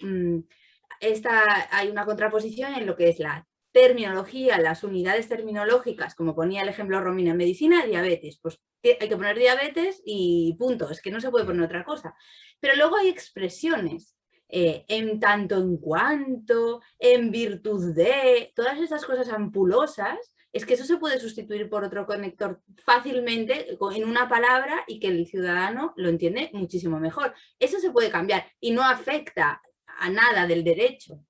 hay una contraposición en lo que es la terminología, las unidades terminológicas, como ponía el ejemplo Romina, en medicina, diabetes. Pues hay que poner diabetes y punto, es que no se puede poner otra cosa. Pero luego hay expresiones, en tanto en cuanto, en virtud de, todas esas cosas ampulosas, es que eso se puede sustituir por otro conector fácilmente en una palabra y que el ciudadano lo entiende muchísimo mejor. Eso se puede cambiar y no afecta a nada del derecho.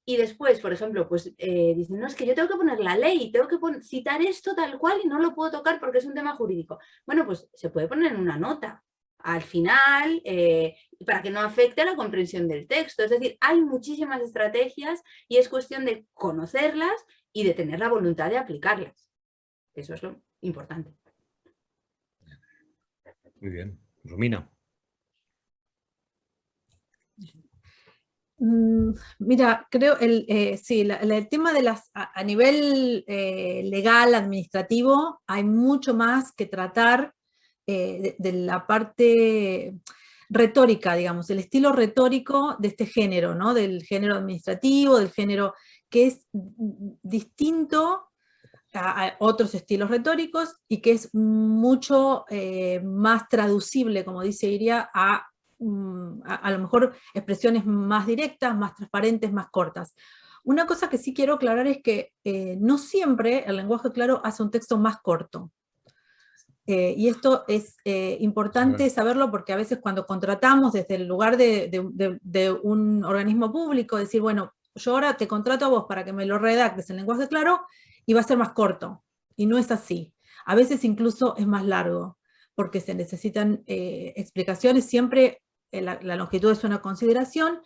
Y después, por ejemplo, pues dicen, no, es que yo tengo que poner la ley, tengo que citar esto tal cual y no lo puedo tocar porque es un tema jurídico. Bueno, pues se puede poner en una nota al final para que no afecte a la comprensión del texto. Es decir, hay muchísimas estrategias y es cuestión de conocerlas y de tener la voluntad de aplicarlas. Eso es lo importante. Muy bien. Romina. Mira, creo sí, el tema de a nivel legal, administrativo, hay mucho más que tratar de la parte retórica, digamos, el estilo retórico de este género, ¿no? Del género administrativo, del género que es distinto a otros estilos retóricos y que es mucho más traducible, como dice Iria, a lo mejor expresiones más directas, más transparentes, más cortas. Una cosa que sí quiero aclarar es que no siempre el lenguaje claro hace un texto más corto. Y esto es importante saberlo porque a veces cuando contratamos desde el lugar de un organismo público, decir, bueno, yo ahora te contrato a vos para que me lo redactes en lenguaje claro y va a ser más corto. Y no es así. A veces incluso es más largo, porque se necesitan explicaciones, siempre la longitud es una consideración,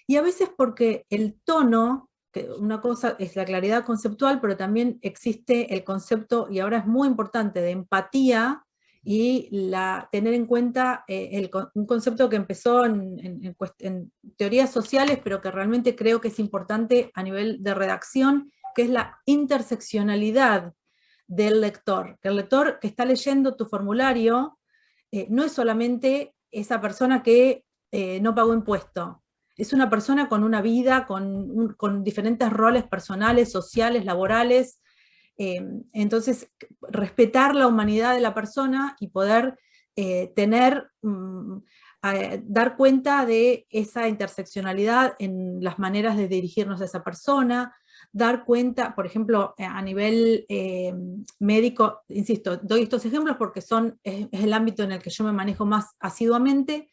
y a veces porque el tono, que una cosa es la claridad conceptual, pero también existe el concepto, y ahora es muy importante, de empatía, y tener en cuenta un concepto que empezó en teorías sociales, pero que realmente creo que es importante a nivel de redacción, que es la interseccionalidad del lector. Que el lector que está leyendo tu formulario no es solamente esa persona que no pagó impuesto, es una persona con una vida, con diferentes roles personales, sociales, laborales. Entonces, respetar la humanidad de la persona y poder dar cuenta de esa interseccionalidad en las maneras de dirigirnos a esa persona, dar cuenta, por ejemplo, a nivel médico, insisto, doy estos ejemplos porque es el ámbito en el que yo me manejo más asiduamente.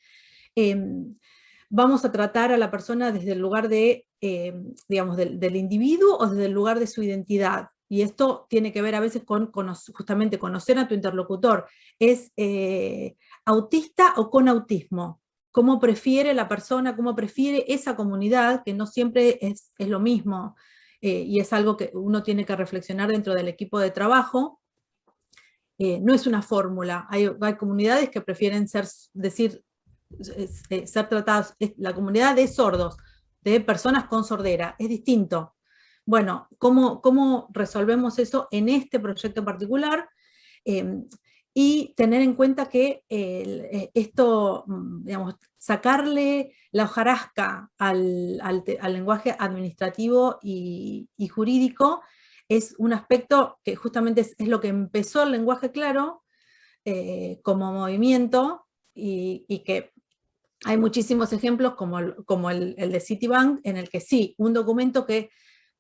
Vamos a tratar a la persona desde el lugar digamos, del individuo o desde el lugar de su identidad. Y esto tiene que ver a veces con justamente conocer a tu interlocutor. ¿Es autista o con autismo? ¿Cómo prefiere la persona, cómo prefiere esa comunidad, que no siempre es lo mismo? Y es algo que uno tiene que reflexionar dentro del equipo de trabajo. No es una fórmula. Hay comunidades que prefieren ser tratados, la comunidad de sordos, de personas con sordera, es distinto. Bueno, ¿cómo resolvemos eso en este proyecto particular? Y tener en cuenta que esto, digamos, sacarle la hojarasca al lenguaje administrativo y jurídico es un aspecto que justamente es lo que empezó el lenguaje claro como movimiento, y que hay muchísimos ejemplos como el de Citibank, en el que sí, un documento que...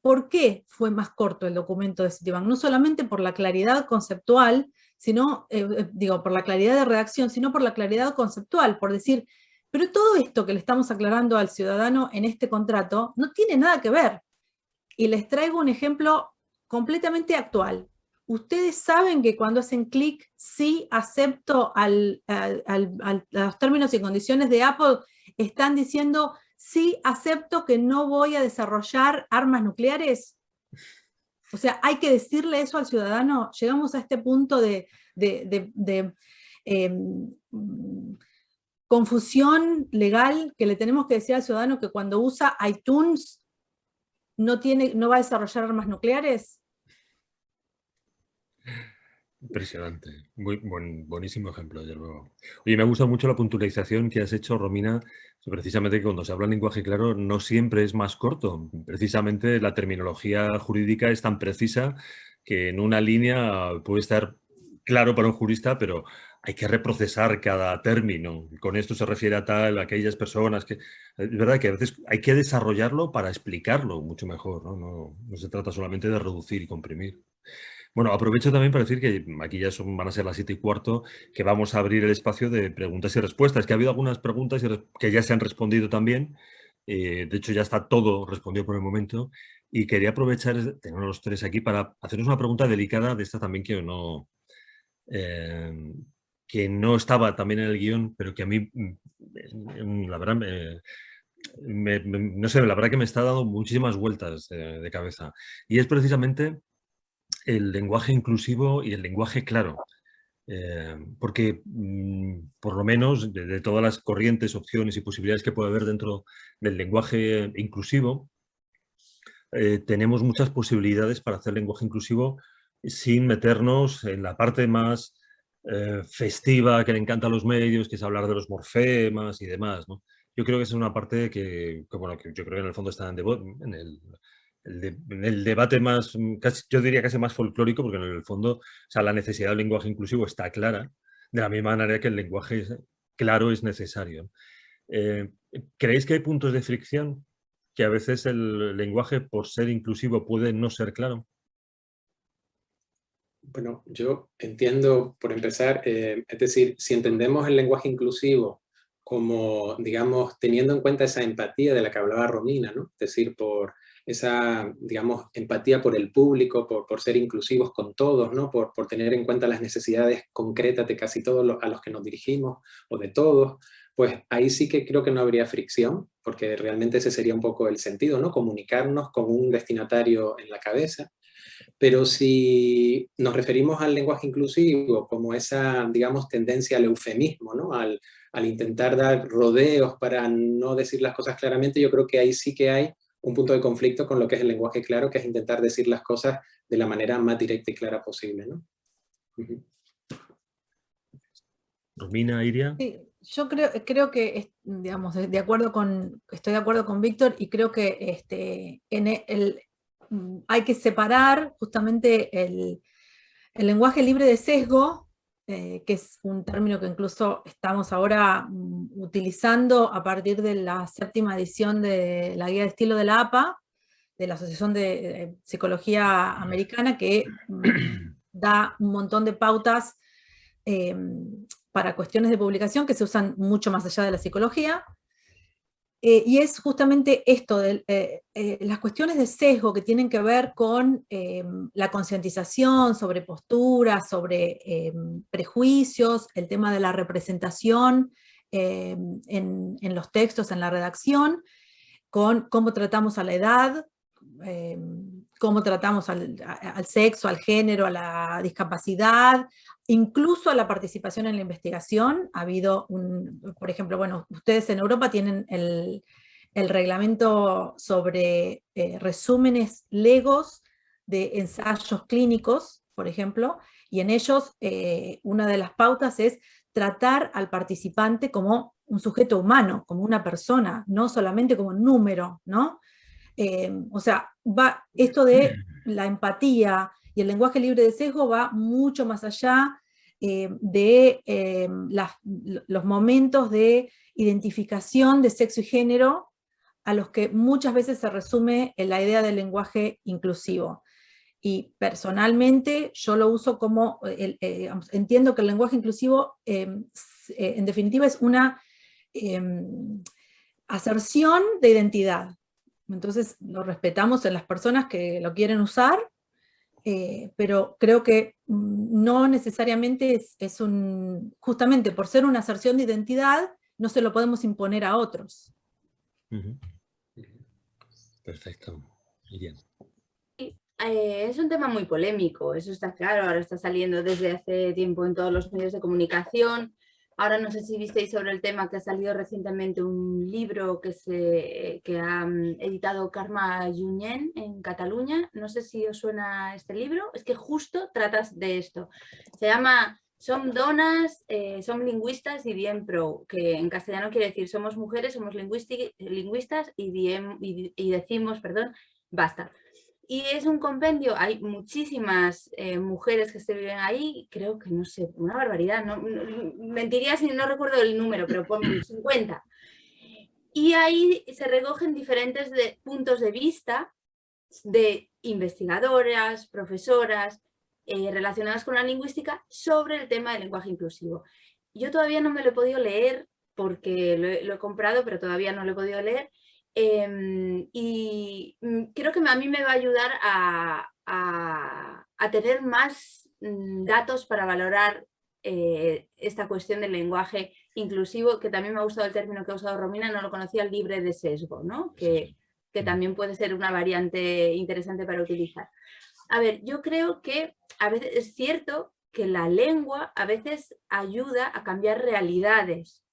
¿Por qué fue más corto el documento de Citibank? No solamente por la claridad conceptual, sino, por la claridad de redacción, sino por la claridad conceptual, por decir, pero todo esto que le estamos aclarando al ciudadano en este contrato no tiene nada que ver. Y les traigo un ejemplo completamente actual. Ustedes saben que cuando hacen clic, sí acepto a los términos y condiciones de Apple, están diciendo, sí acepto que no voy a desarrollar armas nucleares. O sea, hay que decirle eso al ciudadano. Llegamos a este punto de confusión legal, que le tenemos que decir al ciudadano que cuando usa iTunes no va a desarrollar armas nucleares. Impresionante, buenísimo ejemplo, desde luego. Oye, me ha gustado mucho la puntualización que has hecho, Romina, precisamente que cuando se habla en lenguaje claro no siempre es más corto. Precisamente la terminología jurídica es tan precisa que en una línea puede estar claro para un jurista, pero hay que reprocesar cada término. Con esto se refiere a aquellas personas que... Es verdad que a veces hay que desarrollarlo para explicarlo mucho mejor, ¿no? No se trata solamente de reducir y comprimir. Bueno, aprovecho también para decir que aquí ya van a ser las 7:15, que vamos a abrir el espacio de preguntas y respuestas, que ha habido algunas preguntas que ya se han respondido también. De hecho, ya está todo respondido por el momento. Y quería aprovechar, tener los tres aquí, para hacernos una pregunta delicada de esta también que no estaba también en el guión, pero que a mí, la verdad, no sé, la verdad que me está dando muchísimas vueltas de cabeza. Y es precisamente el lenguaje inclusivo y el lenguaje claro. Porque, por lo menos, de todas las corrientes, opciones y posibilidades que puede haber dentro del lenguaje inclusivo, tenemos muchas posibilidades para hacer lenguaje inclusivo sin meternos en la parte más festiva que le encanta a los medios, que es hablar de los morfemas y demás, ¿no? Yo creo que esa es una parte que yo creo que en el fondo está en el debate más, yo diría casi más folclórico, porque en el fondo, o sea, la necesidad del lenguaje inclusivo está clara, de la misma manera que el lenguaje claro es necesario. ¿Creéis que hay puntos de fricción? Que a veces el lenguaje, por ser inclusivo, puede no ser claro. Bueno, yo entiendo, por empezar, es decir, si entendemos el lenguaje inclusivo como, digamos, teniendo en cuenta esa empatía de la que hablaba Romina, ¿no? Es decir, por esa, digamos, empatía por el público, por ser inclusivos con todos, ¿no? Por tener en cuenta las necesidades concretas de casi todos a los que nos dirigimos, o de todos, pues ahí sí que creo que no habría fricción, porque realmente ese sería un poco el sentido, ¿no? Comunicarnos con un destinatario en la cabeza. Pero si nos referimos al lenguaje inclusivo como esa, digamos, tendencia al eufemismo, ¿no? Al intentar dar rodeos para no decir las cosas claramente, yo creo que ahí sí que hay un punto de conflicto con lo que es el lenguaje claro, que es intentar decir las cosas de la manera más directa y clara posible, ¿no? Romina, Iria. Sí, yo creo que, digamos, estoy de acuerdo con Víctor, y creo que hay que separar justamente el lenguaje libre de sesgo, que es un término que incluso estamos ahora utilizando a partir de la 7ª edición de la guía de estilo de la APA, de la Asociación de Psicología Americana, que da un montón de pautas para cuestiones de publicación que se usan mucho más allá de la psicología. Y es justamente esto, las cuestiones de sesgo que tienen que ver con la concientización sobre posturas, sobre prejuicios, el tema de la representación en los textos, en la redacción, con cómo tratamos a la edad, cómo tratamos al sexo, al género, a la discapacidad, incluso a la participación en la investigación. Ha habido por ejemplo, bueno, ustedes en Europa tienen el reglamento sobre resúmenes legos de ensayos clínicos, por ejemplo, y en ellos una de las pautas es tratar al participante como un sujeto humano, como una persona, no solamente como un número, ¿no? O sea, esto de la empatía y el lenguaje libre de sesgo va mucho más allá de los momentos de identificación de sexo y género a los que muchas veces se resume en la idea del lenguaje inclusivo. Y personalmente yo lo uso como, entiendo que el lenguaje inclusivo en definitiva es una aserción de identidad. Entonces lo respetamos en las personas que lo quieren usar, pero creo que no necesariamente es justamente por ser una aserción de identidad, no se lo podemos imponer a otros. Perfecto. Bien. Es un tema muy polémico, eso está claro, ahora está saliendo desde hace tiempo en todos los medios de comunicación. Ahora no sé si visteis sobre el tema que ha salido recientemente un libro que ha editado Carme Junyent en Cataluña. No sé si os suena este libro, es que justo tratas de esto. Se llama Som dones, som lingüistas y diem prou, que en castellano quiere decir somos mujeres, somos lingüistas y decimos, perdón, basta. Y es un compendio, hay muchísimas mujeres que se viven ahí, creo que, no sé, una barbaridad, mentiría si no recuerdo el número, pero por 50. Y ahí se recogen diferentes puntos de vista de investigadoras, profesoras, relacionadas con la lingüística sobre el tema del lenguaje inclusivo. Yo todavía no me lo he podido leer porque lo he comprado, pero todavía no lo he podido leer. Y creo que a mí me va a ayudar a tener más datos para valorar esta cuestión del lenguaje inclusivo, que también me ha gustado el término que ha usado Romina, no lo conocía, libre de sesgo, ¿no? Que también puede ser una variante interesante para utilizar. A ver, yo creo que a veces es cierto que la lengua a veces ayuda a cambiar realidades,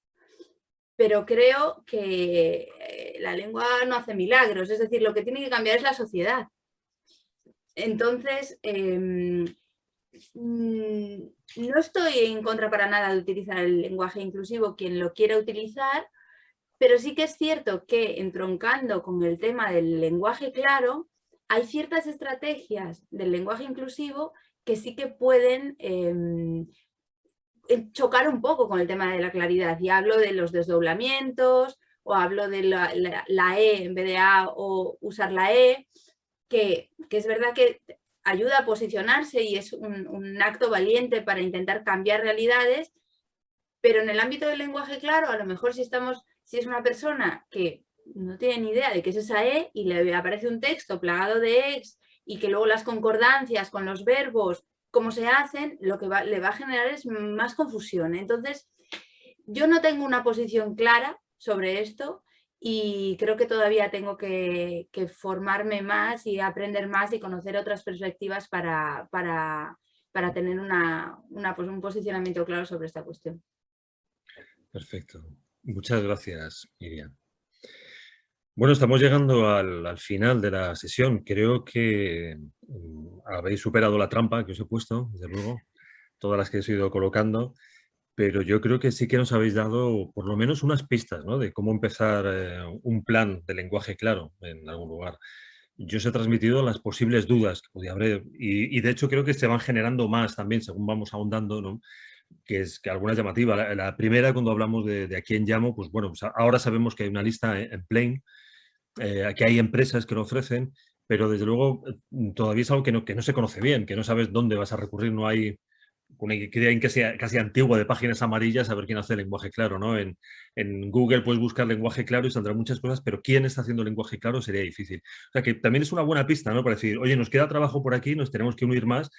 pero creo que la lengua no hace milagros, es decir, lo que tiene que cambiar es la sociedad. Entonces, no estoy en contra para nada de utilizar el lenguaje inclusivo, quien lo quiera utilizar, pero sí que es cierto que entroncando con el tema del lenguaje claro, hay ciertas estrategias del lenguaje inclusivo que sí que pueden chocar un poco con el tema de la claridad. Y hablo de los desdoblamientos, o hablo de la E en vez de A, o usar la E, que es verdad que ayuda a posicionarse y es un acto valiente para intentar cambiar realidades, Pero en el ámbito del lenguaje claro, a lo mejor si es una persona que no tiene ni idea de qué es esa E y le aparece un texto plagado de ex y que luego las concordancias con los verbos, cómo se hacen, lo que le va a generar es más confusión. Entonces, yo no tengo una posición clara sobre esto y creo que todavía tengo que formarme más y aprender más y conocer otras perspectivas para tener un posicionamiento claro sobre esta cuestión. Perfecto. Muchas gracias, Miriam. Bueno, estamos llegando al final de la sesión. Creo que habéis superado la trampa que os he puesto, desde luego, todas las que os he ido colocando, pero yo creo que sí que nos habéis dado por lo menos unas pistas, ¿no?, de cómo empezar un plan de lenguaje claro en algún lugar. Yo os he transmitido las posibles dudas que podía haber y de hecho creo que se van generando más también según vamos ahondando, ¿no?, que es que alguna llamativa. La primera, cuando hablamos de a quién llamo, pues bueno, pues ahora sabemos que hay una lista en Plain, que hay empresas que lo ofrecen, pero desde luego todavía es algo que no se conoce bien, que no sabes dónde vas a recurrir, no hay una idea casi antigua de páginas amarillas a ver quién hace lenguaje claro, ¿no? En Google puedes buscar lenguaje claro y saldrán muchas cosas, pero quién está haciendo lenguaje claro sería difícil. O sea que también es una buena pista, ¿no?, para decir, oye, nos queda trabajo por aquí, nos tenemos que unir más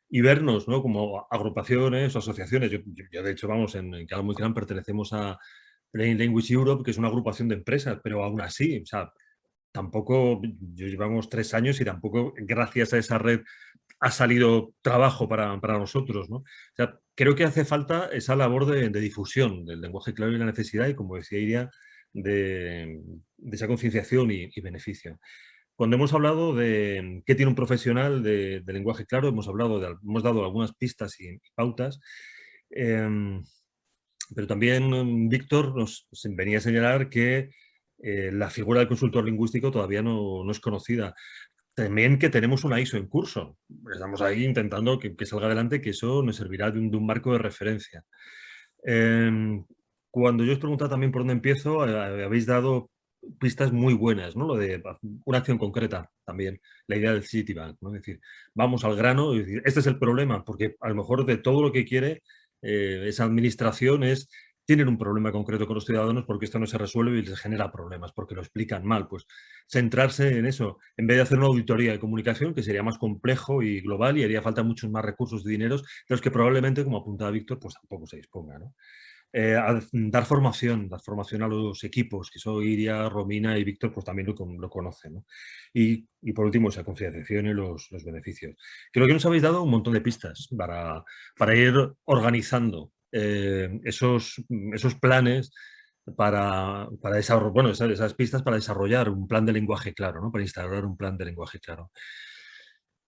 y vernos, ¿no?, como agrupaciones o asociaciones. Yo de hecho, vamos, en Canal Multicam pertenecemos a Plain Language Europe, que es una agrupación de empresas, pero aún así, o sea, tampoco, yo llevamos 3 años y tampoco gracias a esa red ha salido trabajo para nosotros, ¿no? O sea, creo que hace falta esa labor de difusión del lenguaje claro y la necesidad y, como decía Iria, de esa concienciación y beneficio. Cuando hemos hablado de qué tiene un profesional de lenguaje claro, hemos dado algunas pistas y pautas, pero también Víctor nos venía a señalar que la figura del consultor lingüístico todavía no es conocida. También que tenemos una ISO en curso. Estamos ahí intentando que salga adelante, que eso nos servirá de un marco de referencia. Cuando yo os preguntaba también por dónde empiezo, habéis dado pistas muy buenas, ¿no? Lo de una acción concreta también, la idea del Citibank, ¿no? Es decir, vamos al grano y decir, este es el problema, porque a lo mejor de todo lo que quiere esa administración tienen un problema concreto con los ciudadanos porque esto no se resuelve y les genera problemas, porque lo explican mal. Pues centrarse en eso, en vez de hacer una auditoría de comunicación, que sería más complejo y global y haría falta muchos más recursos y dineros, de los que probablemente, como apuntaba Víctor, pues tampoco se disponga, ¿no? Dar formación a los equipos, que eso Iria, Romina y Víctor pues también lo conocen, ¿no? Y por último, esa concienciación y los beneficios. Creo que nos habéis dado un montón de pistas para ir organizando esos planes para desarrollar, bueno, esas pistas para desarrollar un plan de lenguaje claro, ¿no?, para instaurar un plan de lenguaje claro.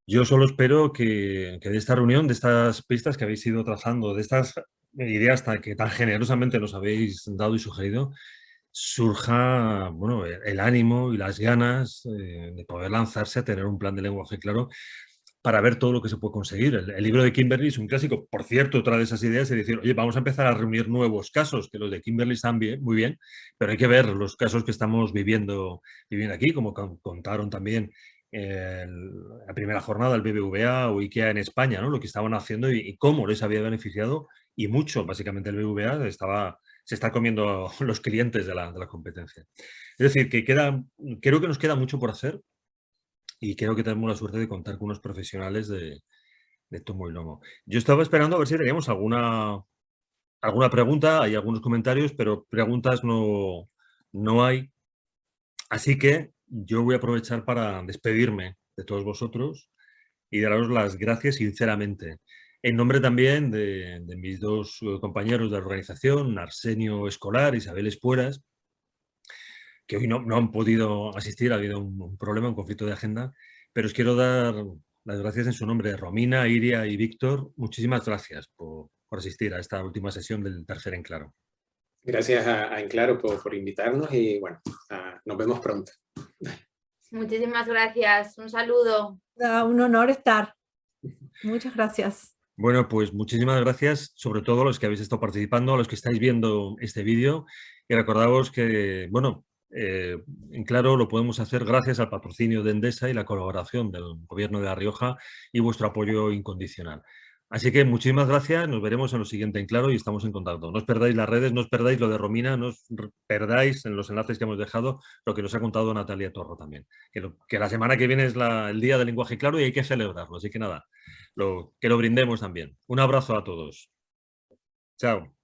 Yo solo espero que de esta reunión, de estas pistas que habéis ido trazando, de estas ideas que tan generosamente nos habéis dado y sugerido, surja, bueno, el ánimo y las ganas de poder lanzarse a tener un plan de lenguaje claro para ver todo lo que se puede conseguir. El libro de Kimberly es un clásico. Por cierto, otra de esas ideas es decir, oye, vamos a empezar a reunir nuevos casos, que los de Kimberly están bien, muy bien, pero hay que ver los casos que estamos viviendo aquí, como contaron también la primera jornada del BBVA o IKEA en España, ¿no?, lo que estaban haciendo y cómo les había beneficiado, y mucho, básicamente el BBVA se está comiendo los clientes de la competencia. Es decir, que creo que nos queda mucho por hacer y creo que tenemos la suerte de contar con unos profesionales de tomo y lomo. Yo estaba esperando a ver si teníamos alguna pregunta, hay algunos comentarios, pero preguntas no hay. Así que yo voy a aprovechar para despedirme de todos vosotros y daros las gracias sinceramente. En nombre también de mis dos compañeros de la organización, Arsenio Escolar y Isabel Espueras, que hoy no han podido asistir, ha habido un problema, un conflicto de agenda, pero os quiero dar las gracias en su nombre. Romina, Iria y Víctor, muchísimas gracias por asistir a esta última sesión del Tercer en Claro. Gracias a Enclaro por invitarnos y bueno, nos vemos pronto. Muchísimas gracias, un saludo. Un honor estar. Muchas gracias. Bueno, pues muchísimas gracias, sobre todo a los que habéis estado participando, a los que estáis viendo este vídeo, y recordaos que, bueno, en Claro lo podemos hacer gracias al patrocinio de Endesa y la colaboración del Gobierno de La Rioja y vuestro apoyo incondicional. Así que muchísimas gracias, nos veremos en lo siguiente en Claro y estamos en contacto. No os perdáis las redes, no os perdáis lo de Romina, no os perdáis en los enlaces que hemos dejado lo que nos ha contado Natalia Torro también. Que la semana que viene es el Día del Lenguaje Claro y hay que celebrarlo. Así que nada, que lo brindemos también. Un abrazo a todos. Chao.